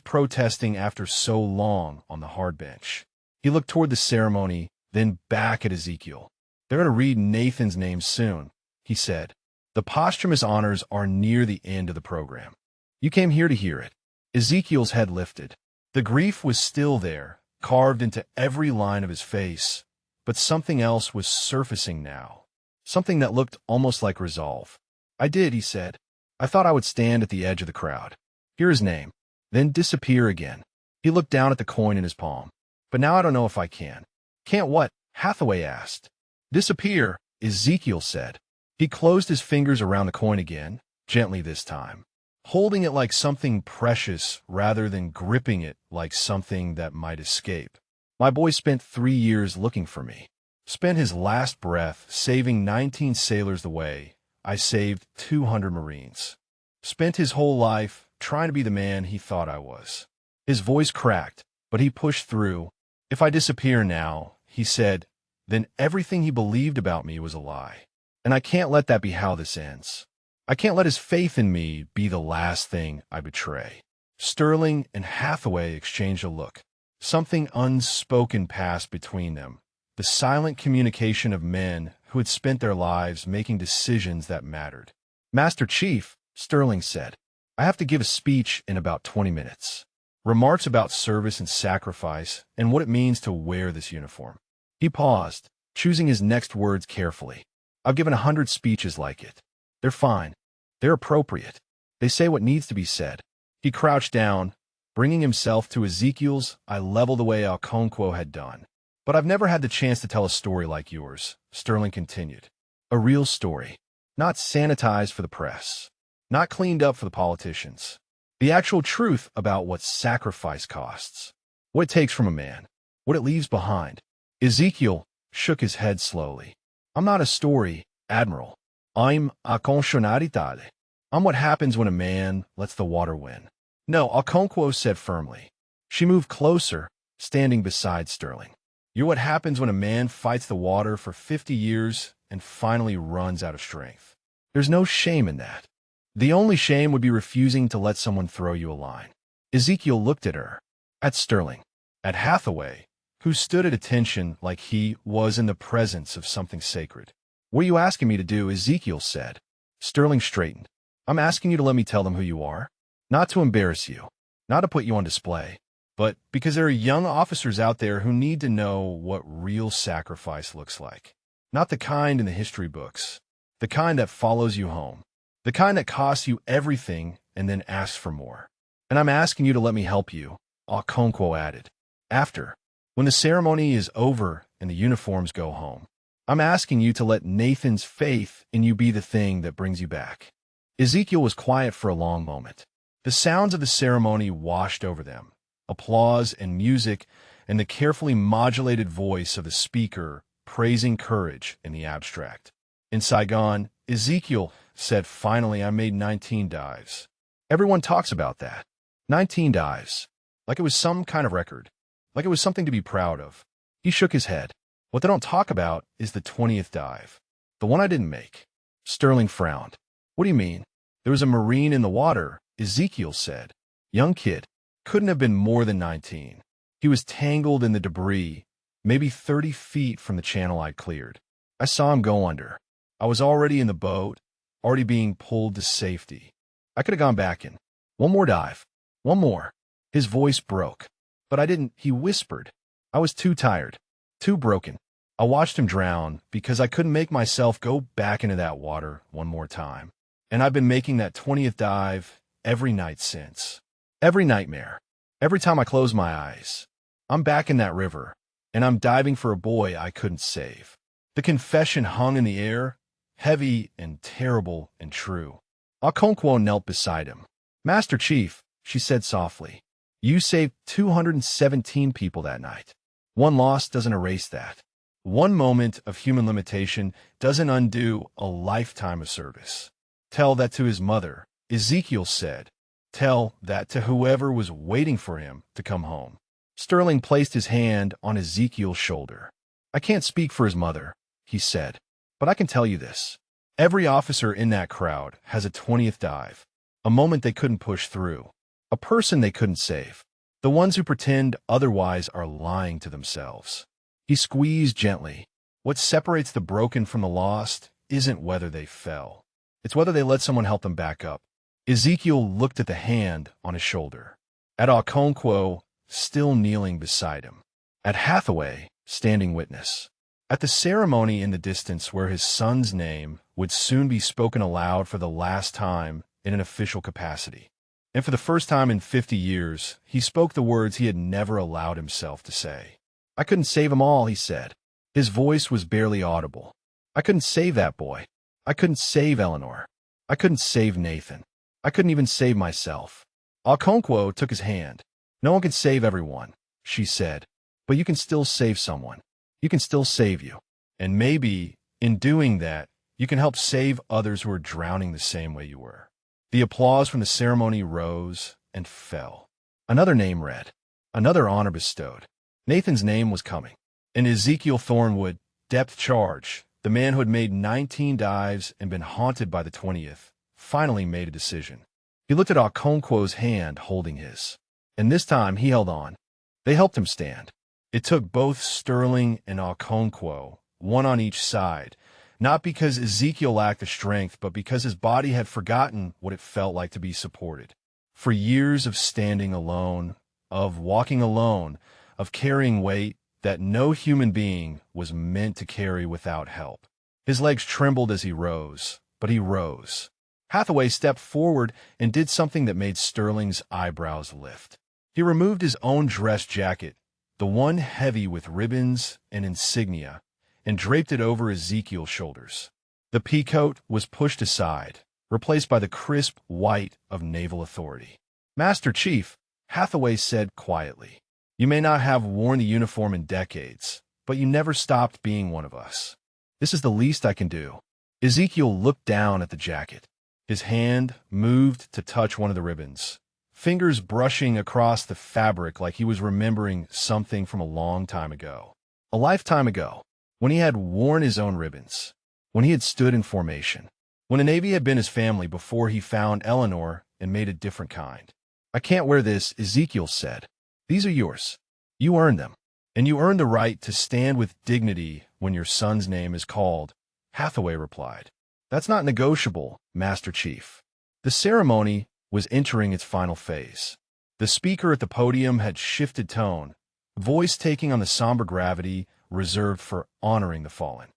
protesting after so long on the hard bench. He looked toward the ceremony, then back at Ezekiel. "They're going to read Nathan's name soon," he said. "The posthumous honors are near the end of the program. You came here to hear it." Ezekiel's head lifted. The grief was still there, carved into every line of his face, but something else was surfacing now, something that looked almost like resolve. "I did," he said. "I thought I would stand at the edge of the crowd, hear his name, then disappear again." He looked down at the coin in his palm. "But now I don't know if I can." "Can't what?" Hathaway asked. "Disappear," Ezekiel said. He closed his fingers around the coin again, gently this time, holding it like something precious rather than gripping it like something that might escape. "My boy spent 3 years looking for me. Spent his last breath saving 19 sailors the way I saved 200 Marines. Spent his whole life trying to be the man he thought I was." His voice cracked, but he pushed through. "If I disappear now," he said, "then everything he believed about me was a lie. And I can't let that be how this ends. I can't let his faith in me be the last thing I betray." Sterling and Hathaway exchanged a look. Something unspoken passed between them, the silent communication of men who had spent their lives making decisions that mattered. "Master Chief," Sterling said, "I have to give a speech in about 20 minutes. Remarks about service and sacrifice and what it means to wear this uniform." He paused, choosing his next words carefully. "I've given 100 speeches like it. They're fine. They're appropriate. They say what needs to be said." He crouched down, bringing himself to Ezekiel's eye level the way Okonkwo had done. "But I've never had the chance to tell a story like yours," Sterling continued. "A real story. Not sanitized for the press. Not cleaned up for the politicians. The actual truth about what sacrifice costs. What it takes from a man. What it leaves behind." Ezekiel shook his head slowly. "I'm not a story, Admiral. I'm a conditionalità. I'm what happens when a man lets the water win." "No," Okonkwo said firmly. She moved closer, standing beside Sterling. "You're what happens when a man fights the water for 50 years and finally runs out of strength. There's no shame in that. The only shame would be refusing to let someone throw you a line." Ezekiel looked at her, at Sterling, at Hathaway, who stood at attention like he was in the presence of something sacred. "What are you asking me to do?" Ezekiel said. Sterling straightened. "I'm asking you to let me tell them who you are. Not to embarrass you, not to put you on display, but because there are young officers out there who need to know what real sacrifice looks like. Not the kind in the history books, the kind that follows you home, the kind that costs you everything and then asks for more. And I'm asking you to let me help you," Okonkwo added. "After, when the ceremony is over and the uniforms go home, I'm asking you to let Nathan's faith in you be the thing that brings you back." Ezekiel was quiet for a long moment. The sounds of the ceremony washed over them, applause and music, and the carefully modulated voice of the speaker praising courage in the abstract. In Saigon, Ezekiel said, "Finally, I made 19 dives. Everyone talks about that. 19 dives. Like it was some kind of record. Like it was something to be proud of." He shook his head. "What they don't talk about is the 20th dive. The one I didn't make." Sterling frowned. "What do you mean?" "There was a Marine in the water," Ezekiel said. "Young kid. Couldn't have been more than 19. He was tangled in the debris, maybe 30 feet from the channel I'd cleared. I saw him go under. I was already in the boat, already being pulled to safety. I could have gone back in. One more dive. One more." His voice broke. "But I didn't," he whispered. "I was too tired, too broken. I watched him drown because I couldn't make myself go back into that water one more time. And I've been making that 20th dive every night since. Every nightmare. Every time I close my eyes. I'm back in that river, and I'm diving for a boy I couldn't save." The confession hung in the air, heavy and terrible and true. Okonkwo knelt beside him. "Master Chief," she said softly, "you saved 217 people that night. One loss doesn't erase that. One moment of human limitation doesn't undo a lifetime of service. Tell that to his mother, Ezekiel said. Tell that to whoever was waiting for him to come home. Sterling placed his hand on Ezekiel's shoulder. I can't speak for his mother, he said, but I can tell you this. Every officer in that crowd has a 20th dive, a moment they couldn't push through, a person they couldn't save. The ones who pretend otherwise are lying to themselves. He squeezed gently. What separates the broken from the lost isn't whether they fell. It's whether they let someone help them back up. Ezekiel looked at the hand on his shoulder, at Okonkwo still kneeling beside him, at Hathaway standing witness, at the ceremony in the distance where his son's name would soon be spoken aloud for the last time in an official capacity. And for the first time in 50 years, he spoke the words he had never allowed himself to say. I couldn't save them all, he said. His voice was barely audible. I couldn't save that boy. I couldn't save Eleanor. I couldn't save Nathan. I couldn't even save myself. Okonkwo took his hand. No one can save everyone, she said, but you can still save someone. You can still save you. And maybe, in doing that, you can help save others who are drowning the same way you were. The applause from the ceremony rose and fell. Another name read. Another honor bestowed. Nathan's name was coming. And Ezekiel Thornwood, depth charge, the man who had made 19 dives and been haunted by the 20th, finally made a decision. He looked at Okonkwo's hand holding his. And this time he held on. They helped him stand. It took both Sterling and Okonkwo, one on each side, not because Ezekiel lacked the strength, but because his body had forgotten what it felt like to be supported. For years of standing alone, of walking alone, of carrying weight that no human being was meant to carry without help. His legs trembled as he rose, but he rose. Hathaway stepped forward and did something that made Sterling's eyebrows lift. He removed his own dress jacket, the one heavy with ribbons and insignia, and draped it over Ezekiel's shoulders. The peacoat was pushed aside, replaced by the crisp white of naval authority. Master Chief, Hathaway said quietly, you may not have worn the uniform in decades, but you never stopped being one of us. This is the least I can do. Ezekiel looked down at the jacket. His hand moved to touch one of the ribbons, fingers brushing across the fabric like he was remembering something from a long time ago. A lifetime ago, when he had worn his own ribbons, when he had stood in formation, when the Navy had been his family before he found Eleanor and made a different kind. I can't wear this, Ezekiel said. These are yours. You earned them. And you earned the right to stand with dignity when your son's name is called, Hathaway replied. That's not negotiable, Master Chief. The ceremony was entering its final phase. The speaker at the podium had shifted tone, voice taking on the somber gravity reserved for honoring the fallen.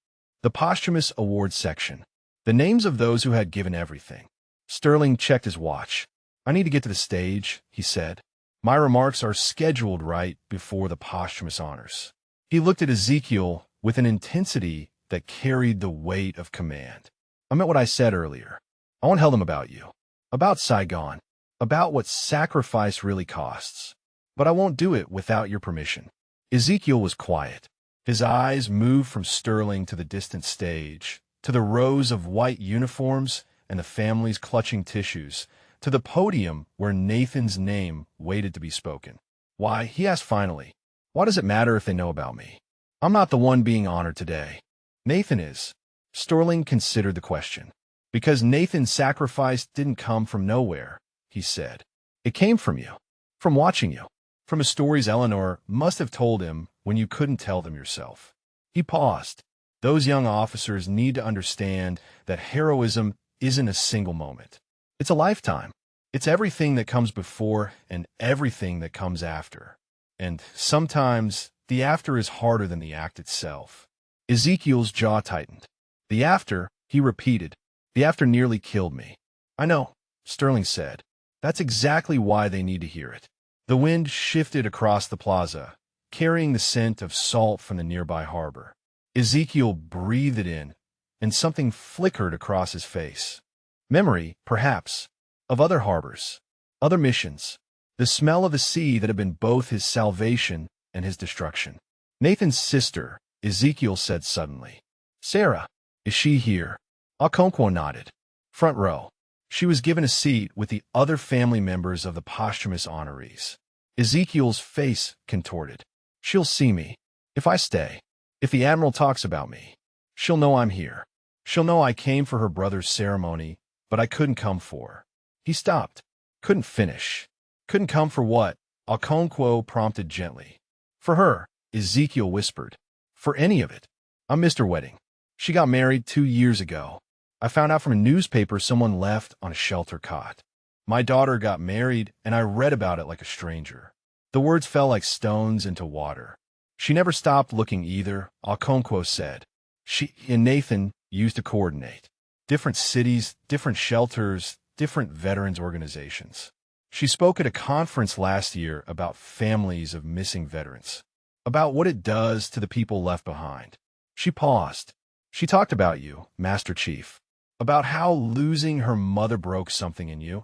The posthumous awards section. The names of those who had given everything. Sterling checked his watch. I need to get to the stage, he said. My remarks are scheduled right before the posthumous honors. He looked at Ezekiel with an intensity that carried the weight of command. I meant what I said earlier. I won't tell them about you, about Saigon, about what sacrifice really costs. But I won't do it without your permission. Ezekiel was quiet. His eyes moved from Sterling to the distant stage, to the rows of white uniforms and the families clutching tissues, to the podium where Nathan's name waited to be spoken. Why, he asked finally, why does it matter if they know about me? I'm not the one being honored today. Nathan is. Sterling considered the question. Because Nathan's sacrifice didn't come from nowhere, he said. It came from you, from watching you, from the stories Eleanor must have told him when you couldn't tell them yourself. He paused. Those young officers need to understand that heroism isn't a single moment. It's a lifetime. It's everything that comes before and everything that comes after. And sometimes the after is harder than the act itself. Ezekiel's jaw tightened. The after, he repeated. The after nearly killed me. I know, Sterling said. That's exactly why they need to hear it. The wind shifted across the plaza, carrying the scent of salt from the nearby harbor. Ezekiel breathed it in, and something flickered across his face. Memory, perhaps, of other harbors, other missions, the smell of the sea that had been both his salvation and his destruction. Nathan's sister, Ezekiel said suddenly. Sarah, is she here? Okonkwo nodded. Front row. She was given a seat with the other family members of the posthumous honorees. Ezekiel's face contorted. She'll see me. If I stay. If the Admiral talks about me. She'll know I'm here. She'll know I came for her brother's ceremony, but I couldn't come for. He stopped. Couldn't finish. Couldn't come for what? Okonkwo prompted gently. For her, Ezekiel whispered. For any of it. I'm Mr. Wedding. She got married 2 years ago. I found out from a newspaper someone left on a shelter cot. My daughter got married, and I read about it like a stranger. The words fell like stones into water. She never stopped looking either, Okonkwo said. She and Nathan used to coordinate. Different cities, different shelters, different veterans organizations. She spoke at a conference last year about families of missing veterans, about what it does to the people left behind. She paused. She talked about you, Master Chief, about how losing her mother broke something in you,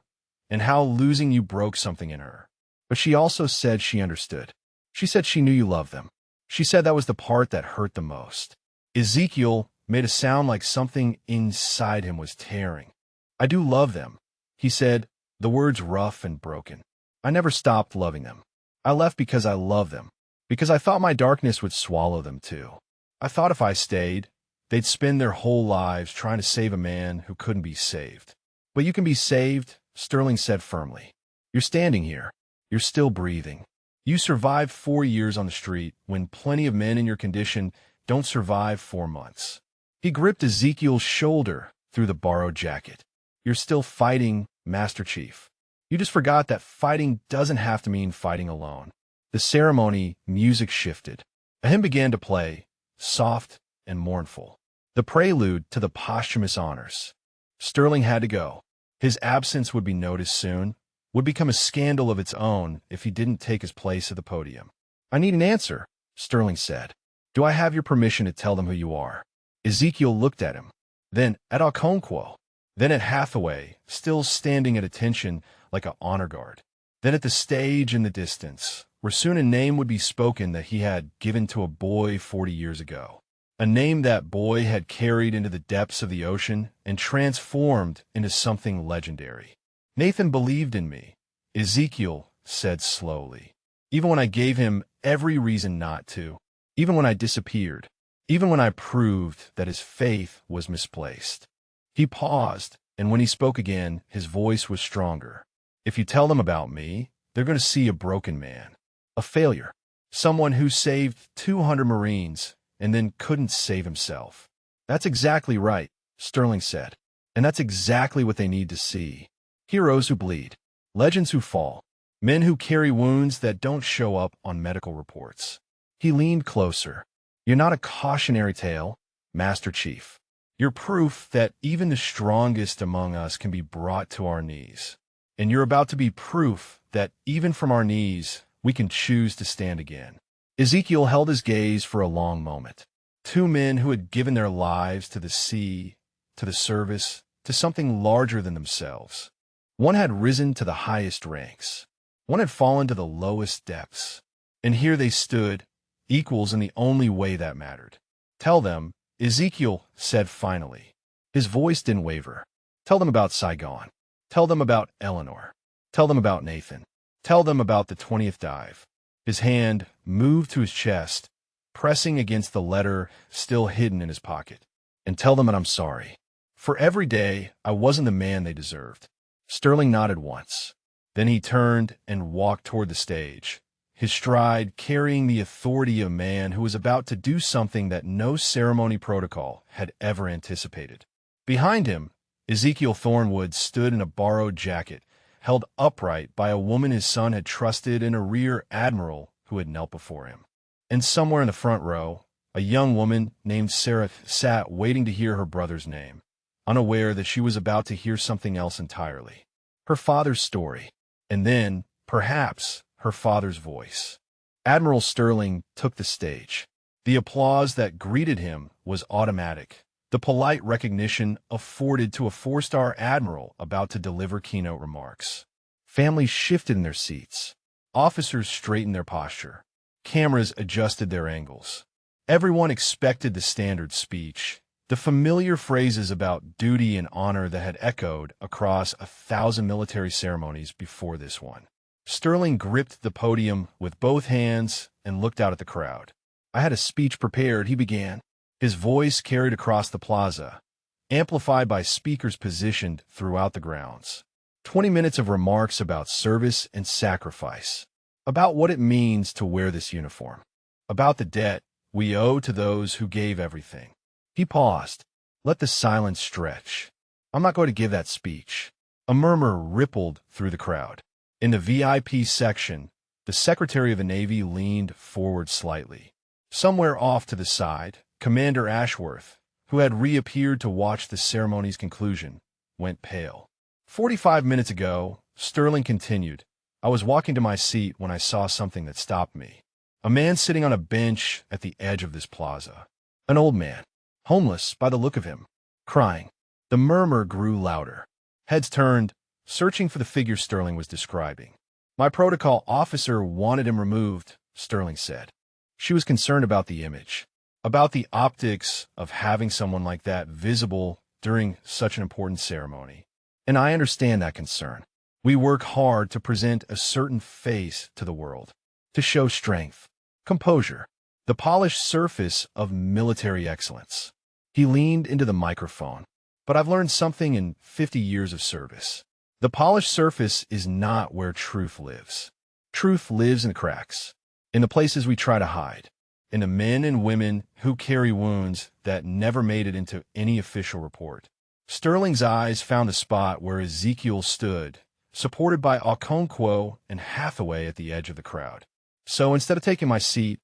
and how losing you broke something in her. But she also said she understood. She said she knew you loved them. She said that was the part that hurt the most. Ezekiel made a sound like something inside him was tearing. I do love them, he said, the words rough and broken. I never stopped loving them. I left because I love them, because I thought my darkness would swallow them too. I thought if I stayed, they'd spend their whole lives trying to save a man who couldn't be saved. But you can be saved, Sterling said firmly. You're standing here. You're still breathing. You survived 4 years on the street when plenty of men in your condition don't survive 4 months. He gripped Ezekiel's shoulder through the borrowed jacket. You're still fighting, Master Chief. You just forgot that fighting doesn't have to mean fighting alone. The ceremony music shifted. A hymn began to play, soft and mournful. The prelude to the posthumous honors. Sterling had to go. His absence would be noticed soon, would become a scandal of its own if he didn't take his place at the podium. I need an answer, Sterling said. Do I have your permission to tell them who you are? Ezekiel looked at him, then at Okonkwo, then at Hathaway, still standing at attention like an honor guard, then at the stage in the distance, where soon a name would be spoken that he had given to a boy 40 years ago. A name that boy had carried into the depths of the ocean and transformed into something legendary. Nathan believed in me, Ezekiel said slowly. Even when I gave him every reason not to, even when I disappeared, even when I proved that his faith was misplaced. He paused, and when he spoke again, his voice was stronger. If you tell them about me, they're going to see a broken man, a failure, someone who saved 200 Marines and then couldn't save himself. That's exactly right, Sterling said, and that's exactly what they need to see. Heroes who bleed, legends who fall, men who carry wounds that don't show up on medical reports. He leaned closer. You're not a cautionary tale, Master Chief. You're proof that even the strongest among us can be brought to our knees. And you're about to be proof that even from our knees, we can choose to stand again. Ezekiel held his gaze for a long moment. 2 men who had given their lives to the sea, to the service, to something larger than themselves. One had risen to the highest ranks. One had fallen to the lowest depths. And here they stood, equals in the only way that mattered. Tell them, Ezekiel said finally. His voice didn't waver. Tell them about Saigon. Tell them about Eleanor. Tell them about Nathan. Tell them about the 20th dive. His hand moved to his chest, pressing against the letter still hidden in his pocket. And tell them that I'm sorry. For every day, I wasn't the man they deserved. Sterling nodded once. Then he turned and walked toward the stage, his stride carrying the authority of a man who was about to do something that no ceremony protocol had ever anticipated. Behind him, Ezekiel Thornwood stood in a borrowed jacket, held upright by a woman his son had trusted and a rear admiral who had knelt before him. And somewhere in the front row, a young woman named Sarah sat waiting to hear her brother's name, unaware that she was about to hear something else entirely. Her father's story, and then, perhaps, her father's voice. Admiral Sterling took the stage. The applause that greeted him was automatic, the polite recognition afforded to a 4-star admiral about to deliver keynote remarks. Families shifted in their seats. Officers straightened their posture. Cameras adjusted their angles. Everyone expected the standard speech, the familiar phrases about duty and honor that had echoed across 1,000 military ceremonies before this one. Sterling gripped the podium with both hands and looked out at the crowd. "I had a speech prepared," he began. His voice carried across the plaza, amplified by speakers positioned throughout the grounds. 20 minutes of remarks about service and sacrifice, about what it means to wear this uniform, about the debt we owe to those who gave everything. He paused. Let the silence stretch. "I'm not going to give that speech." A murmur rippled through the crowd. In the VIP section, the Secretary of the Navy leaned forward slightly. Somewhere off to the side, Commander Ashworth, who had reappeared to watch the ceremony's conclusion, went pale. 45 minutes ago, Sterling continued, "I was walking to my seat when I saw something that stopped me. A man sitting on a bench at the edge of this plaza. An old man, homeless by the look of him, crying." The murmur grew louder. Heads turned, searching for the figure Sterling was describing. "My protocol officer wanted him removed," Sterling said. She was concerned about the image, about the optics of having someone like that visible during such an important ceremony. "And I understand that concern. We work hard to present a certain face to the world, to show strength, composure, the polished surface of military excellence." He leaned into the microphone. "But I've learned something in 50 years of service. The polished surface is not where truth lives. Truth lives in the cracks, in the places we try to hide, in the men and women who carry wounds that never made it into any official report." Sterling's eyes found the spot where Ezekiel stood, supported by Okonkwo and Hathaway at the edge of the crowd. "So instead of taking my seat,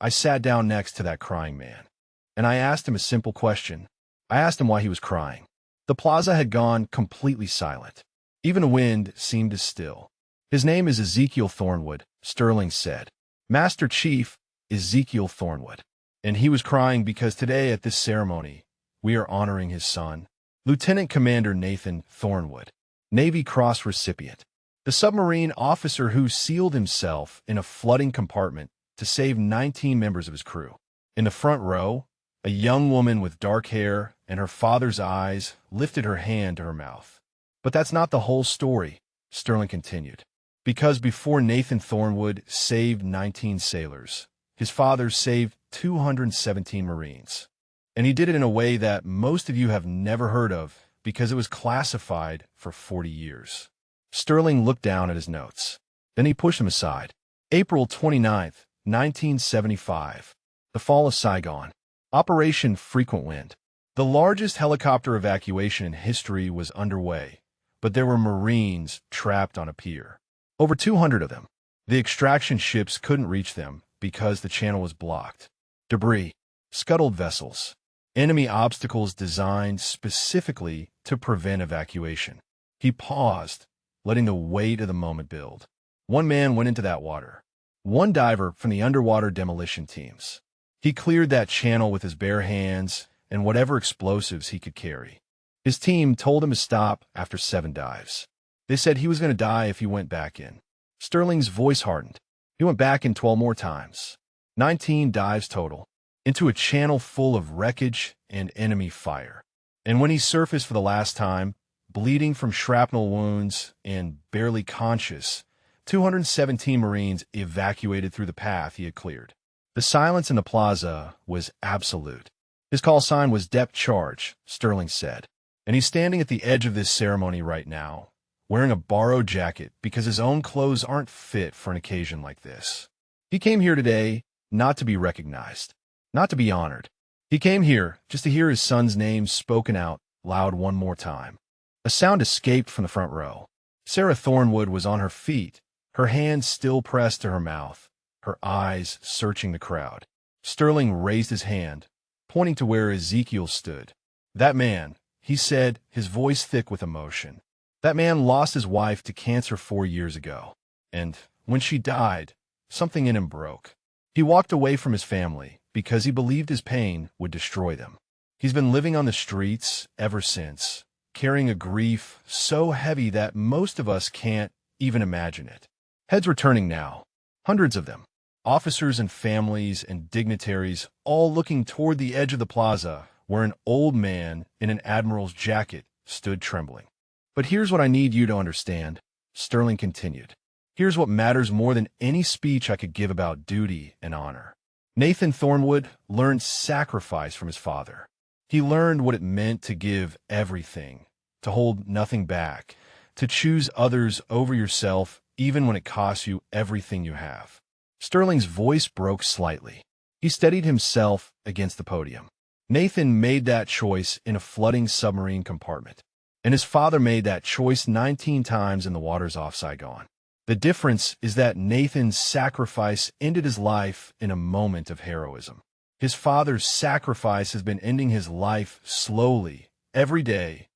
I sat down next to that crying man. And I asked him a simple question. I asked him why he was crying." The plaza had gone completely silent. Even the wind seemed as still. "His name is Ezekiel Thornwood," Sterling said. "Master Chief Ezekiel Thornwood. And he was crying because today at this ceremony, we are honoring his son, Lieutenant Commander Nathan Thornwood, Navy Cross recipient, the submarine officer who sealed himself in a flooding compartment to save 19 members of his crew." In the front row, a young woman with dark hair and her father's eyes lifted her hand to her mouth. "But that's not the whole story," Sterling continued. "Because before Nathan Thornwood saved 19 sailors, his father saved 217 Marines. And he did it in a way that most of you have never heard of because it was classified for 40 years. Sterling looked down at his notes. Then he pushed them aside. April 29th, 1975. The fall of Saigon. Operation Frequent Wind. The largest helicopter evacuation in history was underway, but there were Marines trapped on a pier. Over 200 of them. The extraction ships couldn't reach them because the channel was blocked. Debris. Scuttled vessels. Enemy obstacles designed specifically to prevent evacuation. He paused, letting the weight of the moment build. One man went into that water. One diver from the underwater demolition teams. He cleared that channel with his bare hands and whatever explosives he could carry. His team told him to stop after 7 dives. They said he was going to die if he went back in. Sterling's voice hardened. He went back in 12 more times. 19 dives total, into a channel full of wreckage and enemy fire. And when he surfaced for the last time, bleeding from shrapnel wounds and barely conscious, 217 Marines evacuated through the path he had cleared. The silence in the plaza was absolute. His call sign was "Depth Charge," Sterling said. And he's standing at the edge of this ceremony right now, wearing a borrowed jacket because his own clothes aren't fit for an occasion like this. He came here today not to be recognized, not to be honored. He came here just to hear his son's name spoken out loud one more time. A sound escaped from the front row. Sarah Thornwood was on her feet, her hands still pressed to her mouth, her eyes searching the crowd. Sterling raised his hand, pointing to where Ezekiel stood. "That man," he said, his voice thick with emotion. "That man lost his wife to cancer 4 years ago. And when she died, something in him broke. He walked away from his family because he believed his pain would destroy them. He's been living on the streets ever since, carrying a grief so heavy that most of us can't even imagine it." Heads were turning now, hundreds of them. Officers and families and dignitaries all looking toward the edge of the plaza where an old man in an admiral's jacket stood trembling. "But here's what I need you to understand," Sterling continued. "Here's what matters more than any speech I could give about duty and honor. Nathan Thornwood learned sacrifice from his father. He learned what it meant to give everything, to hold nothing back, to choose others over yourself even when it costs you everything you have." Sterling's voice broke slightly. He steadied himself against the podium. Nathan made that choice in a flooding submarine compartment, and his father made that choice 19 times in the waters off Saigon. The difference is that Nathan's sacrifice ended his life in a moment of heroism. His father's sacrifice has been ending his life slowly, every day,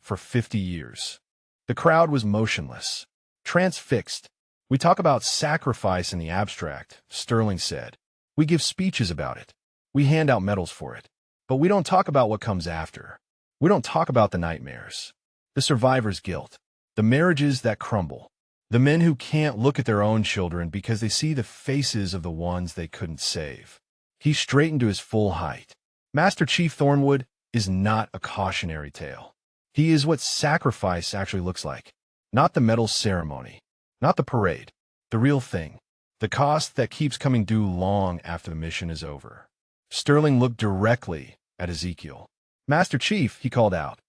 for 50 years. The crowd was motionless, transfixed. "We talk about sacrifice in the abstract," Sterling said. "We give speeches about it. We hand out medals for it. But we don't talk about what comes after. We don't talk about the nightmares, the survivor's guilt, the marriages that crumble, the men who can't look at their own children because they see the faces of the ones they couldn't save." He straightened to his full height. "Master Chief Thornwood is not a cautionary tale. He is what sacrifice actually looks like. Not the medal ceremony, not the parade, the real thing, the cost that keeps coming due long after the mission is over." Sterling looked directly at Ezekiel. "Master Chief," he called out,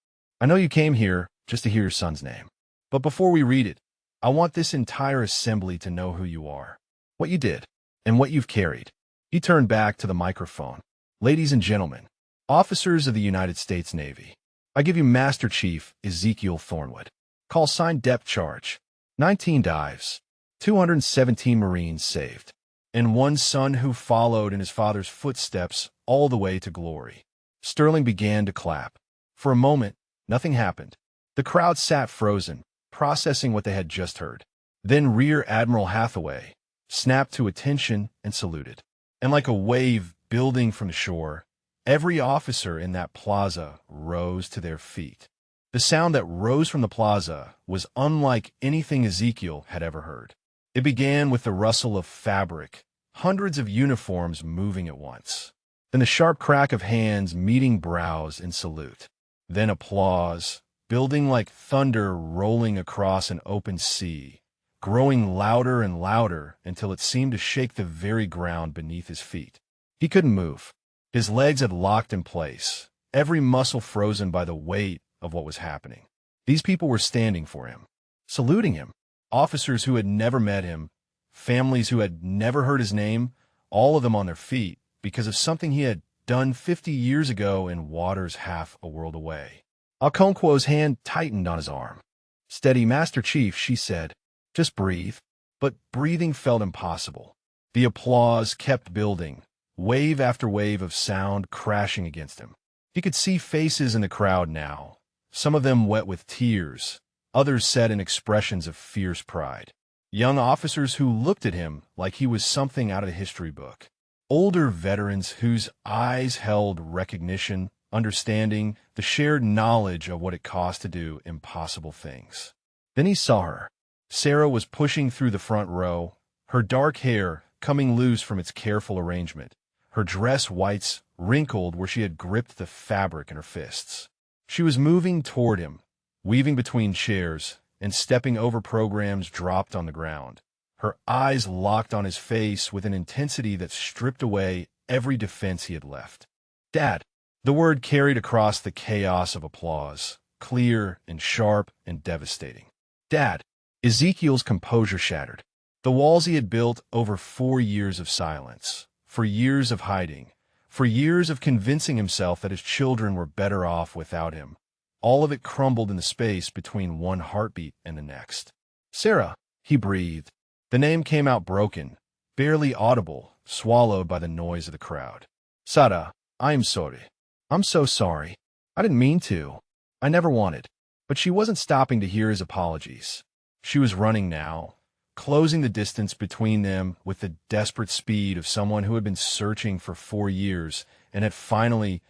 "I know you came here just to hear your son's name. But before we read it, I want this entire assembly to know who you are, what you did, and what you've carried." He turned back to the microphone. "Ladies and gentlemen, officers of the United States Navy, I give you Master Chief Ezekiel Thornwood. Call sign depth charge. 19 dives, 217 Marines saved, and one son who followed in his father's footsteps all the way to glory." Sterling began to clap. For a moment, nothing happened. The crowd sat frozen, processing what they had just heard. Then Rear Admiral Hathaway snapped to attention and saluted. And like a wave building from the shore, every officer in that plaza rose to their feet. The sound that rose from the plaza was unlike anything Ezekiel had ever heard. It began with the rustle of fabric, hundreds of uniforms moving at once. Then the sharp crack of hands meeting brows in salute. Then applause, building like thunder rolling across an open sea, growing louder and louder until it seemed to shake the very ground beneath his feet. He couldn't move. His legs had locked in place, every muscle frozen by the weight of what was happening. These people were standing for him, saluting him. Officers who had never met him, families who had never heard his name, all of them on their feet because of something he had done 50 years ago in waters half a world away. Okonkwo's hand tightened on his arm. "Steady, Master Chief," she said. "Just breathe." But breathing felt impossible. The applause kept building, wave after wave of sound crashing against him. He could see faces in the crowd now, some of them wet with tears, others set in expressions of fierce pride. Young officers who looked at him like he was something out of a history book. Older veterans whose eyes held recognition, understanding, the shared knowledge of what it cost to do impossible things. Then he saw her. Sarah was pushing through the front row, her dark hair coming loose from its careful arrangement, her dress whites wrinkled where she had gripped the fabric in her fists. She was moving toward him, weaving between chairs and stepping over programs dropped on the ground, her eyes locked on his face with an intensity that stripped away every defense he had left. "Dad!" The word carried across the chaos of applause, clear and sharp and devastating. "Dad!" Ezekiel's composure shattered. The walls he had built over 4 years of silence, for years of hiding, for years of convincing himself that his children were better off without him, all of it crumbled in the space between one heartbeat and the next. "Sarah," he breathed. The name came out broken, barely audible, swallowed by the noise of the crowd. "Sarah, I'm sorry. I'm so sorry. I didn't mean to. I never wanted." But she wasn't stopping to hear his apologies. She was running now, closing the distance between them with the desperate speed of someone who had been searching for 4 years and had finally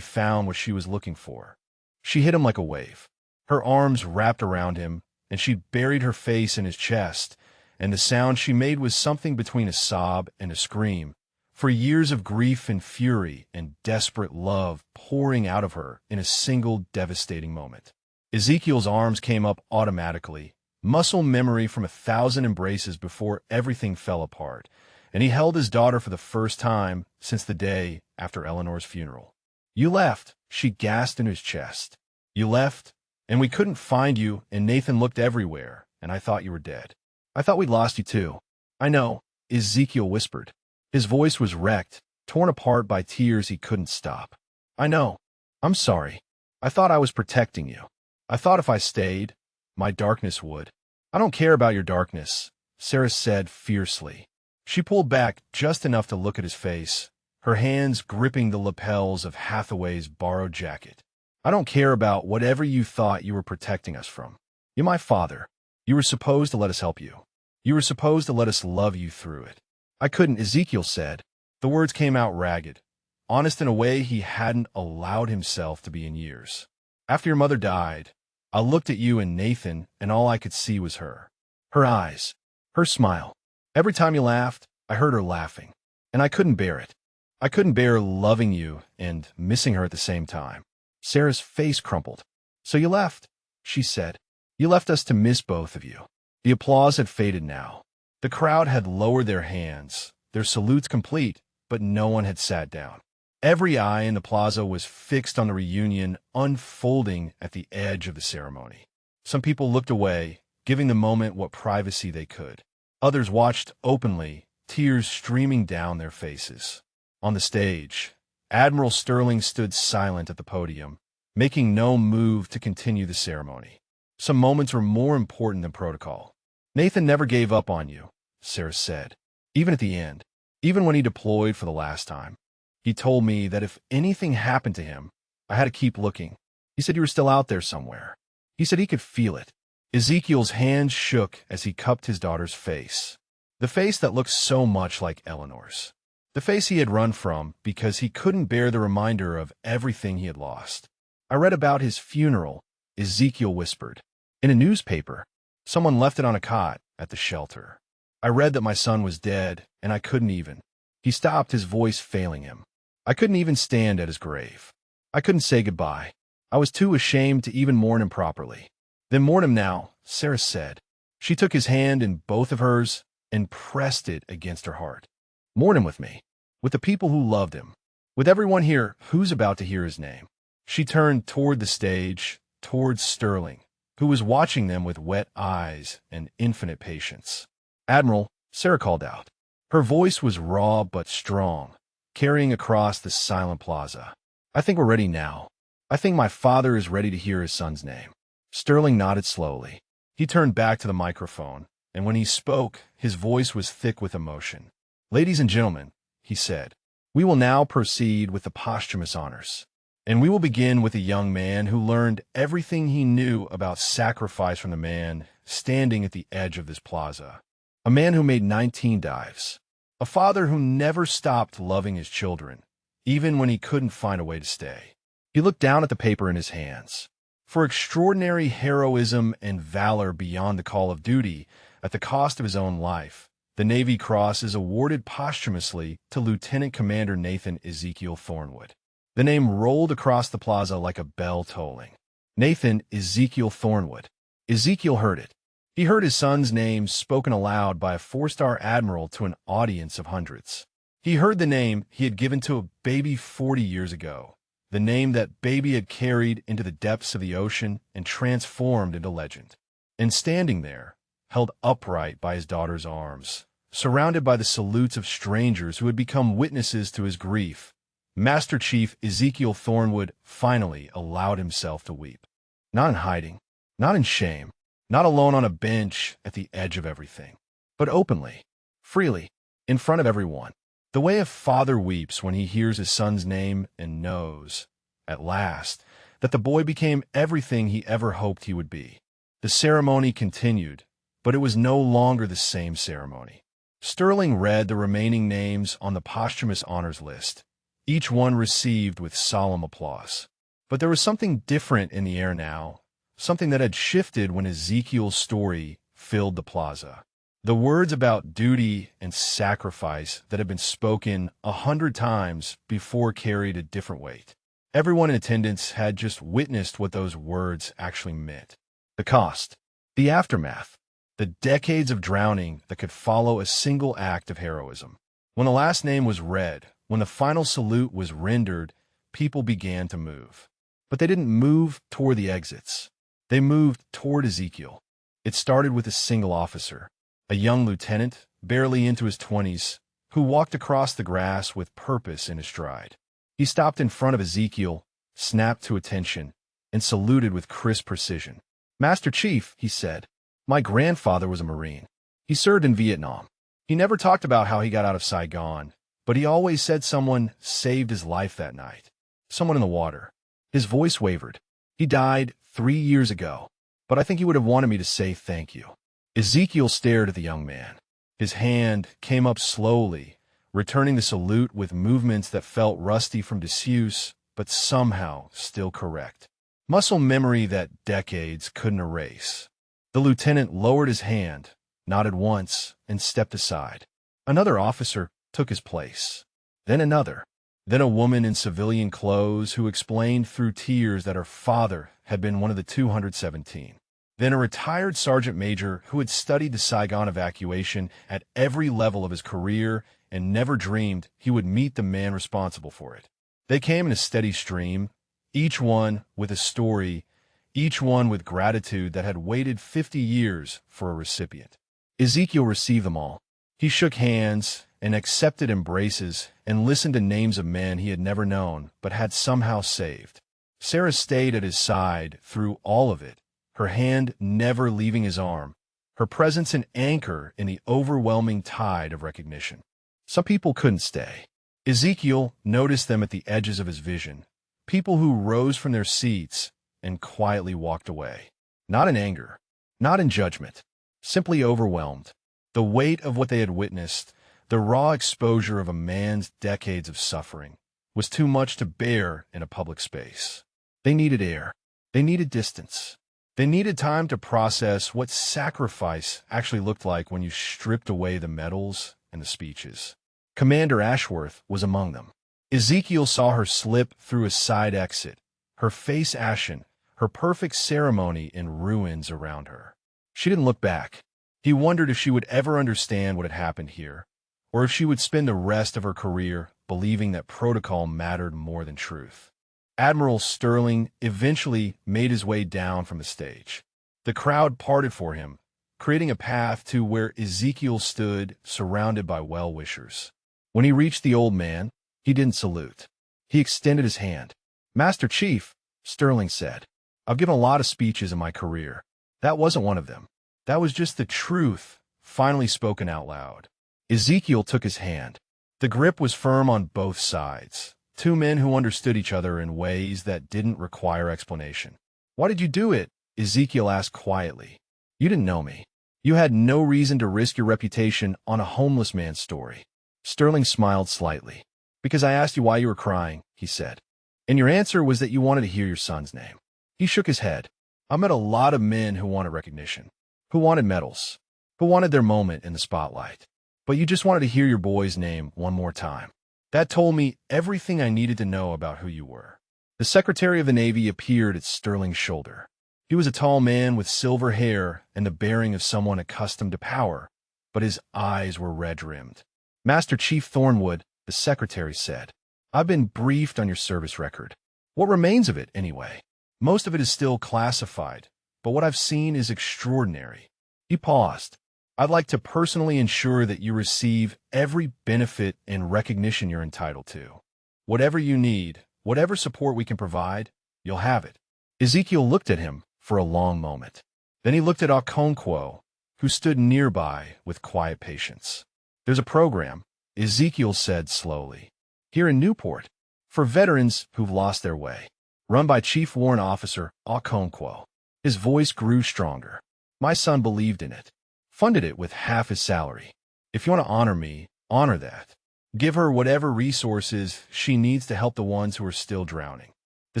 found what she was looking for. She hit him like a wave. Her arms wrapped around him, and she buried her face in his chest, and the sound she made was something between a sob and a scream, for years of grief and fury and desperate love pouring out of her in a single devastating moment. Ezekiel's arms came up automatically, muscle memory from 1,000 embraces before everything fell apart, and he held his daughter for the first time since the day after Eleanor's funeral. "You left," she gasped into his chest. "You left, and we couldn't find you, and Nathan looked everywhere, and I thought you were dead. I thought we'd lost you too." "I know," Ezekiel whispered. His voice was wrecked, torn apart by tears he couldn't stop. "I know. I'm sorry. I thought I was protecting you. I thought if I stayed, my darkness would." "I don't care about your darkness," Sarah said fiercely. She pulled back just enough to look at his face, her hands gripping the lapels of Hathaway's borrowed jacket. "I don't care about whatever you thought you were protecting us from. You're my father. You were supposed to let us help you. You were supposed to let us love you through it." "I couldn't," Ezekiel said. The words came out ragged, honest in a way he hadn't allowed himself to be in years. "After your mother died, I looked at you and Nathan, and all I could see was her. Her eyes. Her smile. Every time you laughed, I heard her laughing. And I couldn't bear it. I couldn't bear loving you and missing her at the same time." Sarah's face crumpled. "So you left," she said. "You left us to miss both of you." The applause had faded now. The crowd had lowered their hands, their salutes complete, but no one had sat down. Every eye in the plaza was fixed on the reunion unfolding at the edge of the ceremony. Some people looked away, giving the moment what privacy they could. Others watched openly, tears streaming down their faces. On the stage, Admiral Sterling stood silent at the podium, making no move to continue the ceremony. Some moments were more important than protocol. "Nathan never gave up on you," Sarah said. "Even at the end, even when he deployed for the last time. He told me that if anything happened to him, I had to keep looking. He said you were still out there somewhere. He said he could feel it." Ezekiel's hands shook as he cupped his daughter's face. The face that looked so much like Eleanor's. The face he had run from because he couldn't bear the reminder of everything he had lost. "I read about his funeral," Ezekiel whispered. "In a newspaper. Someone left it on a cot at the shelter. I read that my son was dead, and I couldn't even." He stopped, his voice failing him. "I couldn't even stand at his grave. I couldn't say goodbye. I was too ashamed to even mourn him properly." "Then mourn him now," Sarah said. She took his hand in both of hers and pressed it against her heart. "Mourn him with me, with the people who loved him, with everyone here who's about to hear his name." She turned toward the stage, toward Sterling, who was watching them with wet eyes and infinite patience. "Admiral," Sarah called out. Her voice was raw but strong, carrying across the silent plaza. "I think we're ready now. I think my father is ready to hear his son's name." Sterling nodded slowly. He turned back to the microphone, and when he spoke, his voice was thick with emotion. "Ladies and gentlemen," he said, "we will now proceed with the posthumous honors. And we will begin with a young man who learned everything he knew about sacrifice from the man standing at the edge of this plaza. A man who made 19 dives. A father who never stopped loving his children, even when he couldn't find a way to stay." He looked down at the paper in his hands. For extraordinary heroism and valor beyond the call of duty, at the cost of his own life, the Navy Cross is awarded posthumously to Lieutenant Commander Nathan Ezekiel Thornwood. The name rolled across the plaza like a bell tolling. Nathan Ezekiel Thornwood. Ezekiel heard it. He heard his son's name spoken aloud by a 4-star admiral to an audience of hundreds. He heard the name he had given to a baby 40 years ago, the name that baby had carried into the depths of the ocean and transformed into legend. And standing there, held upright by his daughter's arms, surrounded by the salutes of strangers who had become witnesses to his grief, Master Chief Ezekiel Thornwood finally allowed himself to weep. Not in hiding, not in shame, not alone on a bench at the edge of everything, but openly, freely, in front of everyone. The way a father weeps when he hears his son's name and knows, at last, that the boy became everything he ever hoped he would be. The ceremony continued, but it was no longer the same ceremony. Sterling read the remaining names on the posthumous honors list, each one received with solemn applause. But there was something different in the air now, something that had shifted when Ezekiel's story filled the plaza. The words about duty and sacrifice that had been spoken 100 times before carried a different weight. Everyone in attendance had just witnessed what those words actually meant. The cost, the aftermath, the decades of drowning that could follow a single act of heroism. When the last name was read, when the final salute was rendered, people began to move. But they didn't move toward the exits. They moved toward Ezekiel. It started with a single officer, a young lieutenant, barely into his 20s, who walked across the grass with purpose in his stride. He stopped in front of Ezekiel, snapped to attention, and saluted with crisp precision. "Master Chief," he said, "my grandfather was a Marine. He served in Vietnam. He never talked about how he got out of Saigon, but he always said someone saved his life that night. Someone in the water." His voice wavered. "He died 3 years ago, but I think he would have wanted me to say thank you." Ezekiel stared at the young man. His hand came up slowly, returning the salute with movements that felt rusty from disuse, but somehow still correct. Muscle memory that decades couldn't erase. The lieutenant lowered his hand, nodded once, and stepped aside. Another officer took his place. Then another. Then a woman in civilian clothes who explained through tears that her father had been one of the 217. Then a retired sergeant major who had studied the Saigon evacuation at every level of his career and never dreamed he would meet the man responsible for it. They came in a steady stream, each one with a story, each one with gratitude that had waited 50 years for a recipient. Ezekiel received them all. He shook hands and accepted embraces and listened to names of men he had never known but had somehow saved. Sarah stayed at his side through all of it, her hand never leaving his arm, her presence an anchor in the overwhelming tide of recognition. Some people couldn't stay. Ezekiel noticed them at the edges of his vision, people who rose from their seats and quietly walked away. Not in anger, not in judgment, simply overwhelmed. The weight of what they had witnessed, the raw exposure of a man's decades of suffering, was too much to bear in a public space. They needed air. They needed distance. They needed time to process what sacrifice actually looked like when you stripped away the medals and the speeches. Commander Ashworth was among them. Ezekiel saw her slip through a side exit, her face ashen, her perfect ceremony in ruins around her. She didn't look back. He wondered if she would ever understand what had happened here, or if she would spend the rest of her career believing that protocol mattered more than truth. Admiral Sterling eventually made his way down from the stage. The crowd parted for him, creating a path to where Ezekiel stood, surrounded by well-wishers. When he reached the old man, he didn't salute. He extended his hand. "Master Chief," Sterling said, "I've given a lot of speeches in my career. That wasn't one of them. That was just the truth, finally spoken out loud." Ezekiel took his hand. The grip was firm on both sides, two men who understood each other in ways that didn't require explanation. "Why did you do it?" Ezekiel asked quietly. "You didn't know me. You had no reason to risk your reputation on a homeless man's story." Sterling smiled slightly. "Because I asked you why you were crying," he said. "And your answer was that you wanted to hear your son's name." He shook his head. "I met a lot of men who wanted recognition, who wanted medals, who wanted their moment in the spotlight. But you just wanted to hear your boy's name one more time. That told me everything I needed to know about who you were." The Secretary of the Navy appeared at Sterling's shoulder. He was a tall man with silver hair and the bearing of someone accustomed to power, but his eyes were red-rimmed. "Master Chief Thornwood," the secretary said, "I've been briefed on your service record. What remains of it, anyway? Most of it is still classified, but what I've seen is extraordinary." He paused. "I'd like to personally ensure that you receive every benefit and recognition you're entitled to. Whatever you need, whatever support we can provide, you'll have it." Ezekiel looked at him for a long moment. Then he looked at Okonkwo, who stood nearby with quiet patience. "There's a program," Ezekiel said slowly, "here in Newport, for veterans who've lost their way, run by Chief Warrant Officer Okonkwo." His voice grew stronger. "My son believed in it, funded it with half his salary. If you want to honor me, honor that. Give her whatever resources she needs to help the ones who are still drowning." The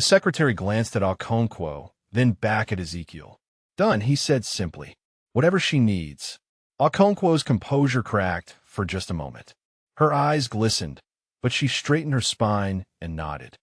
secretary glanced at Okonkwo, then back at Ezekiel. "Done," he said simply. "Whatever she needs, Okonkwo's composure cracked for just a moment. Her eyes glistened, but she straightened her spine and nodded.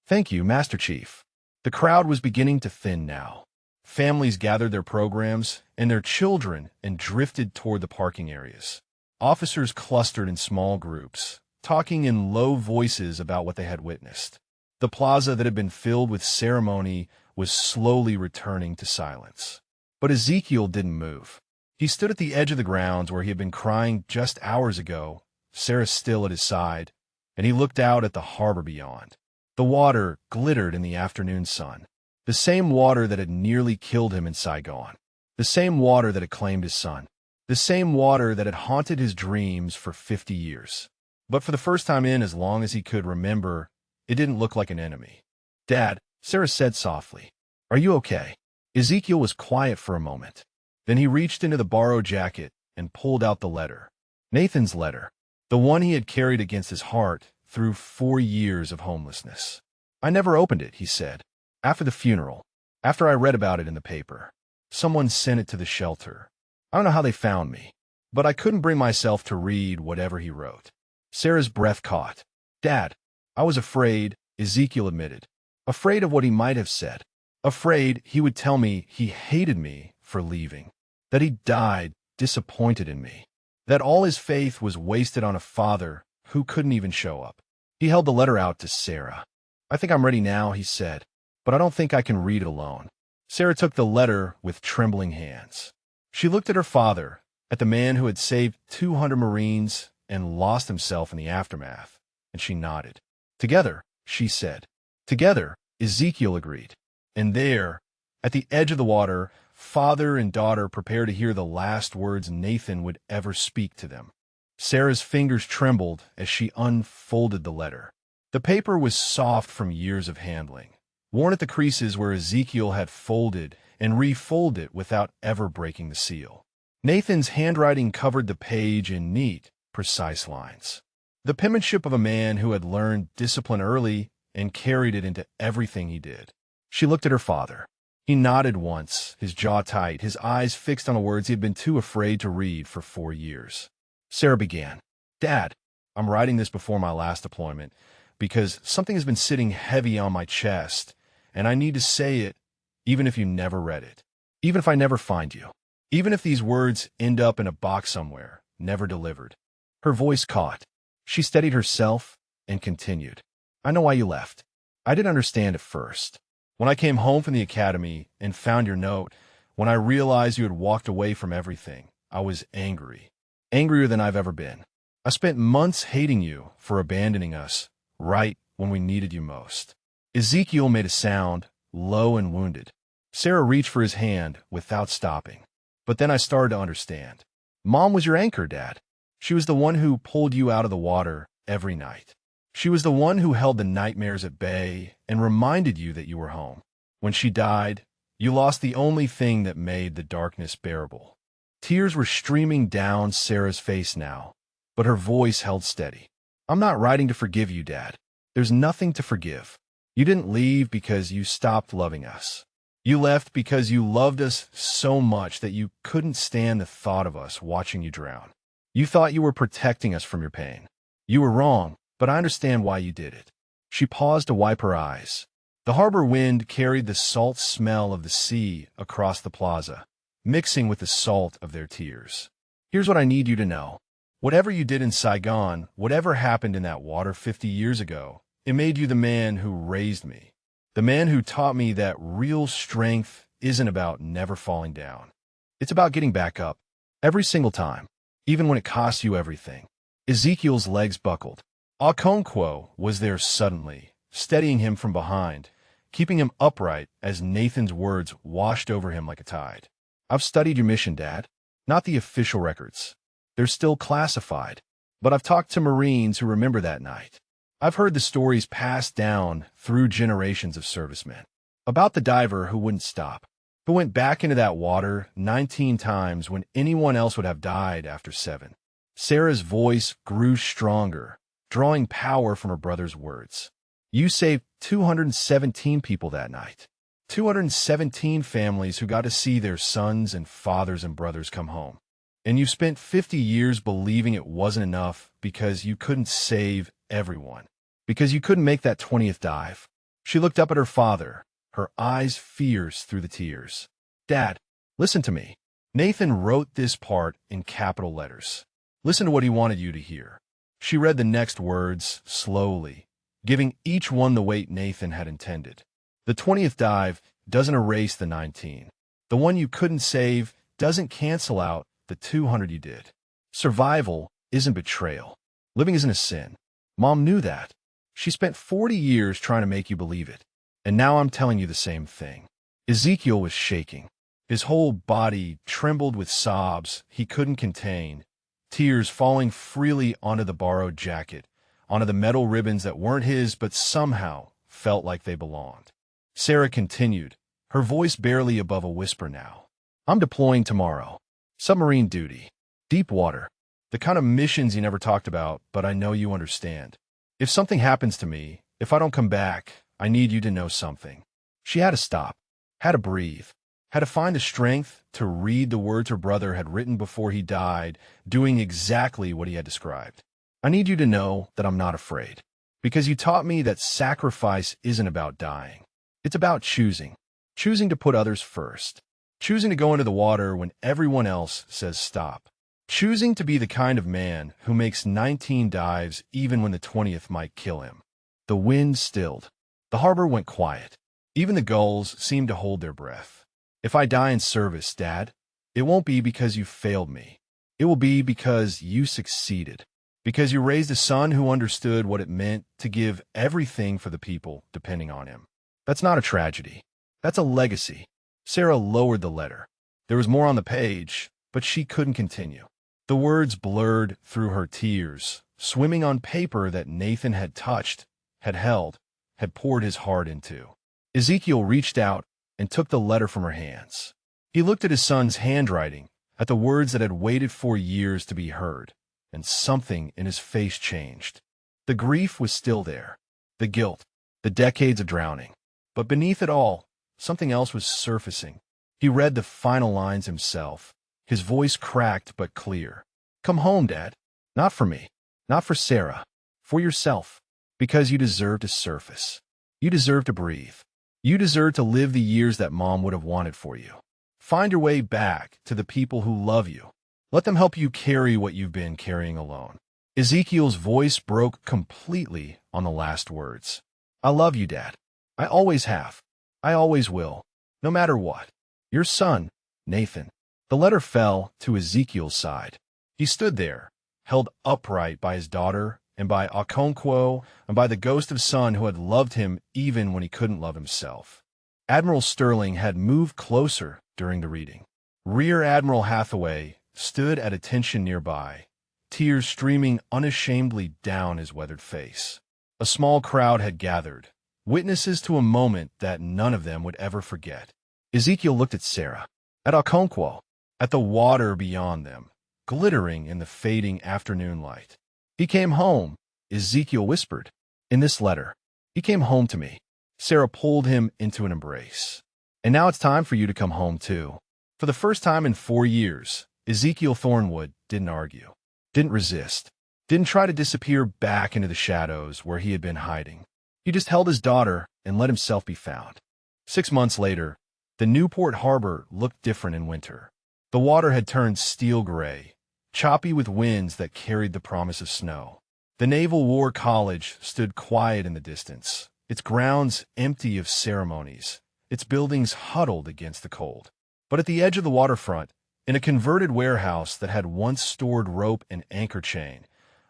Thank you, Master Chief. The crowd was beginning to thin now. Families gathered their programs and their children and drifted toward the parking areas. Officers clustered in small groups, talking in low voices about what they had witnessed. The plaza that had been filled with ceremony was slowly returning to silence. But Ezekiel didn't move. He stood at the edge of the grounds where he had been crying just hours ago, Sarah still at his side, and he looked out at the harbor beyond. The water glittered in the afternoon sun. The same water that had nearly killed him in Saigon. The same water that had claimed his son. The same water that had haunted his dreams for 50 years. But for the first time in as long as he could remember, it didn't look like an enemy. Dad, Sarah said softly, are you okay? Ezekiel was quiet for a moment. Then he reached into the borrowed jacket and pulled out the letter. Nathan's letter. The one he had carried against his heart through 4 years of homelessness. I never opened it, he said. After the funeral, after I read about it in the paper, someone sent it to the shelter. I don't know how they found me, but I couldn't bring myself to read whatever he wrote. Sarah's breath caught. Dad, I was afraid, Ezekiel admitted. Afraid of what he might have said. Afraid he would tell me he hated me for leaving. That he died disappointed in me. That all his faith was wasted on a father who couldn't even show up. He held the letter out to Sarah. I think I'm ready now, he said, but I don't think I can read it alone. Sarah took the letter with trembling hands. She looked at her father, at the man who had saved 200 Marines and lost himself in the aftermath, and she nodded. Together, she said. Together, Ezekiel agreed. And there, at the edge of the water, father and daughter prepared to hear the last words Nathan would ever speak to them. Sarah's fingers trembled as she unfolded the letter. The paper was soft from years of handling, worn at the creases where Ezekiel had folded and refolded it without ever breaking the seal. Nathan's handwriting covered the page in neat, precise lines. The penmanship of a man who had learned discipline early and carried it into everything he did. She looked at her father. He nodded once, his jaw tight, his eyes fixed on the words he had been too afraid to read for 4 years. Sarah began. Dad, I'm writing this before my last deployment because something has been sitting heavy on my chest, and I need to say it even if you never read it, even if I never find you, even if these words end up in a box somewhere, never delivered. Her voice caught. She steadied herself and continued. I know why you left. I didn't understand at first. When I came home from the academy and found your note, when I realized you had walked away from everything, I was angry. Angrier than I've ever been. I spent months hating you for abandoning us right when we needed you most. Ezekiel made a sound, low and wounded. Sarah reached for his hand without stopping. But then I started to understand. Mom was your anchor, Dad. She was the one who pulled you out of the water every night. She was the one who held the nightmares at bay and reminded you that you were home. When she died, you lost the only thing that made the darkness bearable. Tears were streaming down Sarah's face now, but her voice held steady. I'm not writing to forgive you, Dad. There's nothing to forgive. You didn't leave because you stopped loving us. You left because you loved us so much that you couldn't stand the thought of us watching you drown. You thought you were protecting us from your pain. You were wrong, but I understand why you did it. She paused to wipe her eyes. The harbor wind carried the salt smell of the sea across the plaza, mixing with the salt of their tears. Here's what I need you to know. Whatever you did in Saigon, whatever happened in that water 50 years ago, it made you the man who raised me. The man who taught me that real strength isn't about never falling down. It's about getting back up. Every single time, even when it costs you everything. Ezekiel's legs buckled. Okonkwo was there suddenly, steadying him from behind, keeping him upright as Nathan's words washed over him like a tide. I've studied your mission, Dad. Not the official records. They're still classified. But I've talked to Marines who remember that night. I've heard the stories passed down through generations of servicemen. About the diver who wouldn't stop, who went back into that water 19 times when anyone else would have died after 7. Sarah's voice grew stronger, drawing power from her brother's words. You saved 217 people that night. 217 families who got to see their sons and fathers and brothers come home. And you spent 50 years believing it wasn't enough because you couldn't save everyone, because you couldn't make that 20th dive. She looked up at her father, her eyes fierce through the tears. Dad, listen to me. Nathan wrote this part in capital letters. Listen to what he wanted you to hear. She read the next words slowly, giving each one the weight Nathan had intended. The 20th dive doesn't erase the 19. The one you couldn't save doesn't cancel out the 200 you did. Survival isn't betrayal. Living isn't a sin. Mom knew that. She spent 40 years trying to make you believe it. And now I'm telling you the same thing. Ezekiel was shaking. His whole body trembled with sobs he couldn't contain, tears falling freely onto the borrowed jacket, onto the metal ribbons that weren't his but somehow felt like they belonged. Sarah continued, her voice barely above a whisper now. I'm deploying tomorrow. Submarine duty. Deep water. The kind of missions you never talked about, but I know you understand. If something happens to me, if I don't come back, I need you to know something. She had to stop, had to breathe, had to find the strength to read the words her brother had written before he died, doing exactly what he had described. I need you to know that I'm not afraid, because you taught me that sacrifice isn't about dying. It's about choosing to put others first, choosing to go into the water when everyone else says stop, choosing to be the kind of man who makes 19 dives even when the 20th might kill him. The wind stilled. The harbor went quiet. Even the gulls seemed to hold their breath. If I die in service, Dad, it won't be because you failed me. It will be because you succeeded. Because you raised a son who understood what it meant to give everything for the people depending on him. That's not a tragedy. That's a legacy. Sarah lowered the letter. There was more on the page, but she couldn't continue. The words blurred through her tears, swimming on paper that Nathan had touched, had held, had poured his heart into. Ezekiel reached out and took the letter from her hands. He looked at his son's handwriting, at the words that had waited for years to be heard, and something in his face changed. The grief was still there, the guilt, the decades of drowning. But beneath it all, something else was surfacing. He read the final lines himself, his voice cracked but clear. Come home, Dad. Not for me, not for Sarah, for yourself, because you deserve to surface. You deserve to breathe. You deserve to live the years that Mom would have wanted for you. Find your way back to the people who love you. Let them help you carry what you've been carrying alone. Ezekiel's voice broke completely on the last words. I love you, Dad. I always have. I always will. No matter what. Your son, Nathan. The letter fell to Ezekiel's side. He stood there, held upright by his daughter and by Okonkwo and by the ghost of son who had loved him even when he couldn't love himself. Admiral Sterling had moved closer during the reading. Rear Admiral Hathaway stood at attention nearby, tears streaming unashamedly down his weathered face. A small crowd had gathered, witnesses to a moment that none of them would ever forget. Ezekiel looked at Sarah, at Okonkwo, at the water beyond them, glittering in the fading afternoon light. He came home, Ezekiel whispered. In this letter, he came home to me. Sarah pulled him into an embrace. And now it's time for you to come home, too. For the first time in 4 years, Ezekiel Thornwood didn't argue, didn't resist, didn't try to disappear back into the shadows where he had been hiding. He just held his daughter and let himself be found. 6 months later, the Newport harbor looked different in winter. The water had turned steel gray, choppy with winds that carried the promise of snow. The Naval War College stood quiet in the distance, its grounds empty of ceremonies, its buildings huddled against the cold. But at the edge of the waterfront, in a converted warehouse that had once stored rope and anchor chain,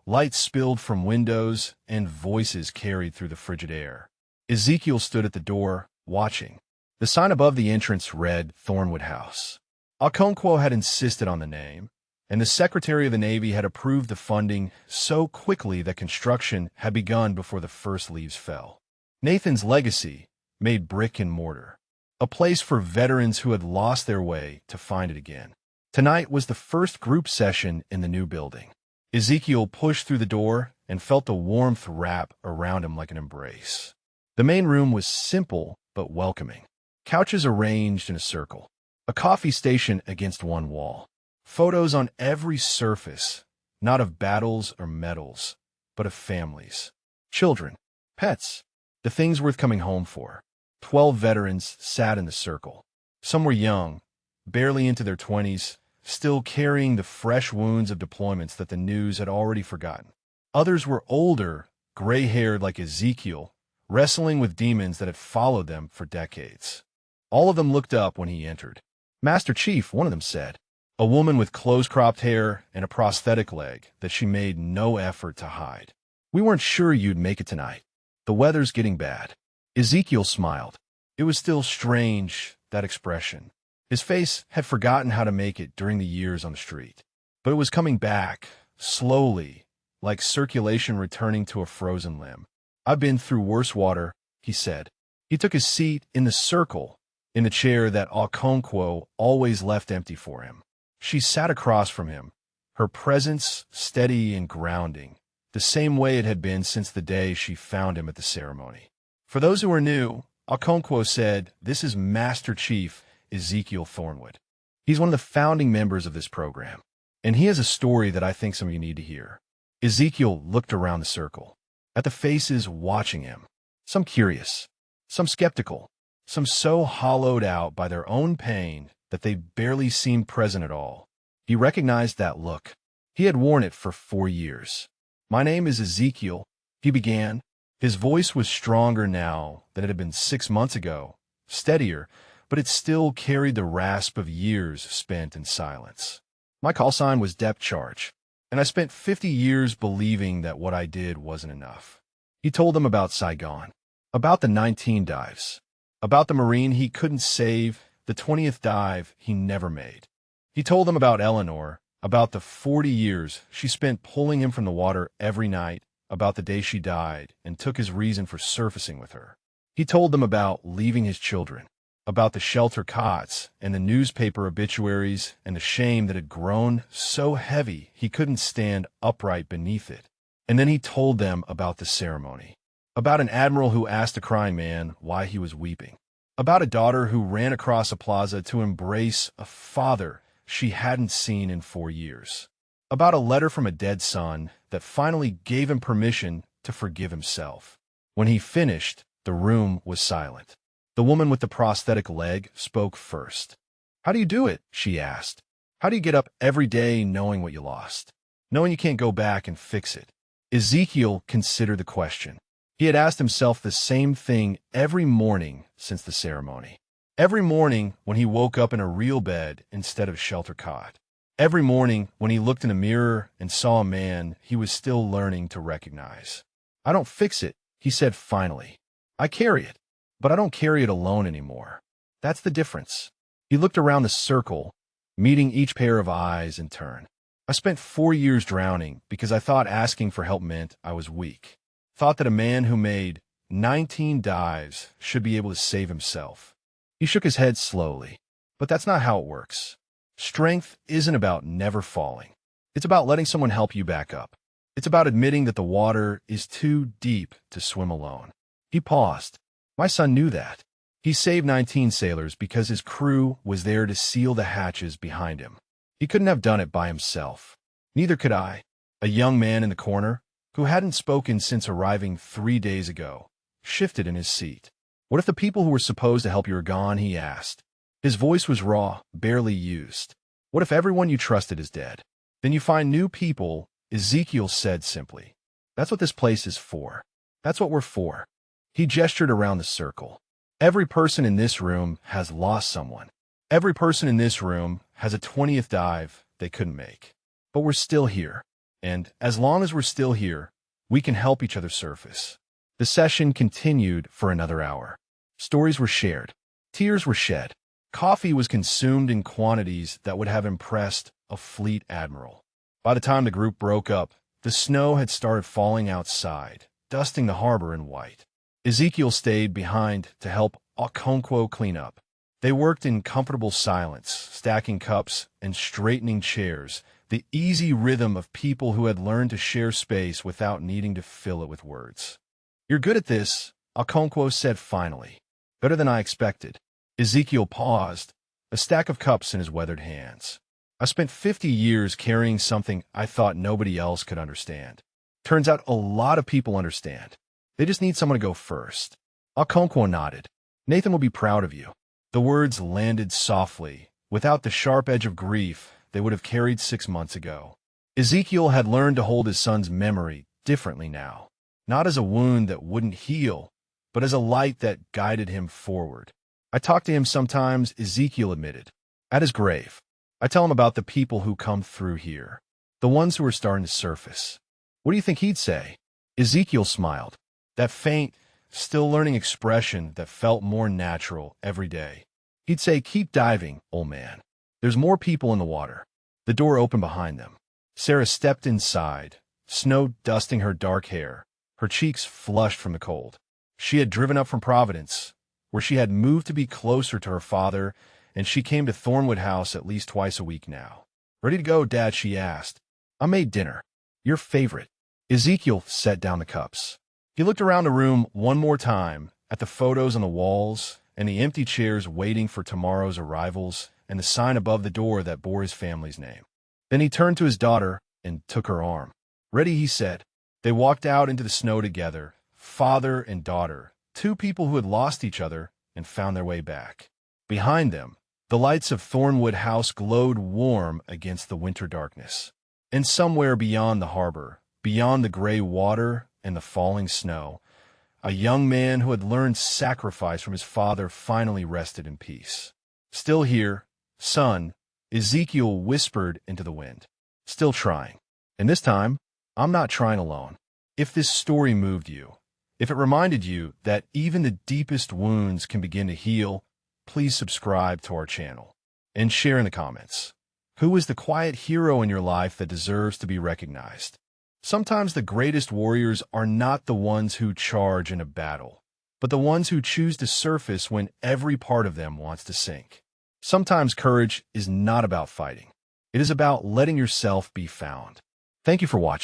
light spilled from windows and voices carried through the frigid air. Ezekiel stood at the door, watching. The sign above the entrance read Thornwood House. Okonkwo had insisted on the name, and the Secretary of the Navy had approved the funding so quickly that construction had begun before the first leaves fell. Nathan's legacy made brick and mortar, a place for veterans who had lost their way to find it again. Tonight was the first group session in the new building. Ezekiel pushed through the door and felt the warmth wrap around him like an embrace. The main room was simple but welcoming. Couches arranged in a circle, a coffee station against one wall, Photos on every surface, not of battles or medals, but of families. Children, pets, the things worth coming home for. 12 veterans sat in the circle. Some were young, barely into their 20s, still carrying the fresh wounds of deployments that the news had already forgotten. Others were older, gray-haired like Ezekiel, wrestling with demons that had followed them for decades. All of them looked up when he entered. "Master Chief," one of them said. A woman with close-cropped hair and a prosthetic leg that she made no effort to hide. "We weren't sure you'd make it tonight. The weather's getting bad." Ezekiel smiled. It was still strange, that expression. His face had forgotten how to make it during the years on the street. But it was coming back, slowly, like circulation returning to a frozen limb. "I've been through worse water," he said. He took his seat in the circle, in the chair that Okonkwo always left empty for him. She sat across from him, her presence steady and grounding, the same way it had been since the day she found him at the ceremony. For those who are new, Okonkwo said, "This is Master Chief Ezekiel Thornwood. He's one of the founding members of this program, and he has a story that I think some of you need to hear." Ezekiel looked around the circle, at the faces watching him, some curious, some skeptical, some so hollowed out by their own pain that they barely seemed present at all. He recognized that look. He had worn it for 4 years. "My name is Ezekiel," he began. His voice was stronger now than it had been 6 months ago, steadier, but it still carried the rasp of years spent in silence. "My call sign was Depth Charge, and I spent 50 years believing that what I did wasn't enough." He told them about Saigon, about the 19 dives, about the Marine he couldn't save, the 20th dive he never made. He told them about Eleanor, about the 40 years she spent pulling him from the water every night, about the day she died and took his reason for surfacing with her. He told them about leaving his children, about the shelter cots and the newspaper obituaries and the shame that had grown so heavy he couldn't stand upright beneath it. And then he told them about the ceremony, about an admiral who asked a crying man why he was weeping, about a daughter who ran across a plaza to embrace a father she hadn't seen in 4 years, about a letter from a dead son that finally gave him permission to forgive himself. When he finished, the room was silent. The woman with the prosthetic leg spoke first. "How do you do it?" she asked. "How do you get up every day knowing what you lost, knowing you can't go back and fix it?" Ezekiel considered the question. He had asked himself the same thing every morning since the ceremony. Every morning when he woke up in a real bed instead of shelter cot. Every morning when he looked in a mirror and saw a man he was still learning to recognize. "I don't fix it," he said finally. "I carry it, but I don't carry it alone anymore. That's the difference." He looked around the circle, meeting each pair of eyes in turn. "I spent 4 years drowning because I thought asking for help meant I was weak. Thought that a man who made 19 dives should be able to save himself." He shook his head slowly. "But that's not how it works. Strength isn't about never falling. It's about letting someone help you back up. It's about admitting that the water is too deep to swim alone." He paused. "My son knew that. He saved 19 sailors because his crew was there to seal the hatches behind him. He couldn't have done it by himself. Neither could I." A young man in the corner, who hadn't spoken since arriving 3 days ago, shifted in his seat. "What if the people who were supposed to help you are gone?" he asked. His voice was raw, barely used. "What if everyone you trusted is dead? Then you find new people," Ezekiel said simply. "That's what this place is for. That's what we're for." He gestured around the circle. "Every person in this room has lost someone. Every person in this room has a 20th dive they couldn't make. But we're still here. And as long as we're still here, we can help each other surface." The session continued for another hour. Stories were shared. Tears were shed. Coffee was consumed in quantities that would have impressed a fleet admiral. By the time the group broke up, the snow had started falling outside, dusting the harbor in white. Ezekiel stayed behind to help Okonkwo clean up. They worked in comfortable silence, stacking cups and straightening chairs, the easy rhythm of people who had learned to share space without needing to fill it with words. "You're good at this," Okonkwo said finally. "Better than I expected." Ezekiel paused, a stack of cups in his weathered hands. I spent 50 years carrying something I thought nobody else could understand. Turns out a lot of people understand. They just need someone to go first. Okonkwo nodded. Nathan will be proud of you. The words landed softly, without the sharp edge of grief they would have carried 6 months ago. Ezekiel had learned to hold his son's memory differently now, not as a wound that wouldn't heal, but as a light that guided him forward. I talk to him sometimes, Ezekiel admitted. At his grave, I tell him about the people who come through here, the ones who are starting to surface. What do you think he'd say? Ezekiel smiled, that faint, still learning expression that felt more natural every day. He'd say, keep diving, old man. There's more people in the water. The door opened behind them. Sarah stepped inside, snow dusting her dark hair, her cheeks flushed from the cold. She had driven up from Providence, where she had moved to be closer to her father, and she came to Thornwood House at least twice a week now. Ready to go, Dad, she asked. I made dinner. Your favorite. Ezekiel set down the cups. He looked around the room one more time, at the photos on the walls, and the empty chairs waiting for tomorrow's arrivals, and the sign above the door that bore his family's name. Then he turned to his daughter and took her arm. Ready, he said. They walked out into the snow together, father and daughter, two people who had lost each other and found their way back. Behind them, the lights of Thornwood House glowed warm against the winter darkness. And somewhere beyond the harbor, beyond the gray water and the falling snow, a young man who had learned sacrifice from his father finally rested in peace. Still here, son, Ezekiel whispered into the wind. Still trying. And this time, I'm not trying alone. If this story moved you, if it reminded you that even the deepest wounds can begin to heal, please subscribe to our channel and share in the comments. Who is the quiet hero in your life that deserves to be recognized? Sometimes the greatest warriors are not the ones who charge in a battle, but the ones who choose to surface when every part of them wants to sink. Sometimes courage is not about fighting. It is about letting yourself be found. Thank you for watching.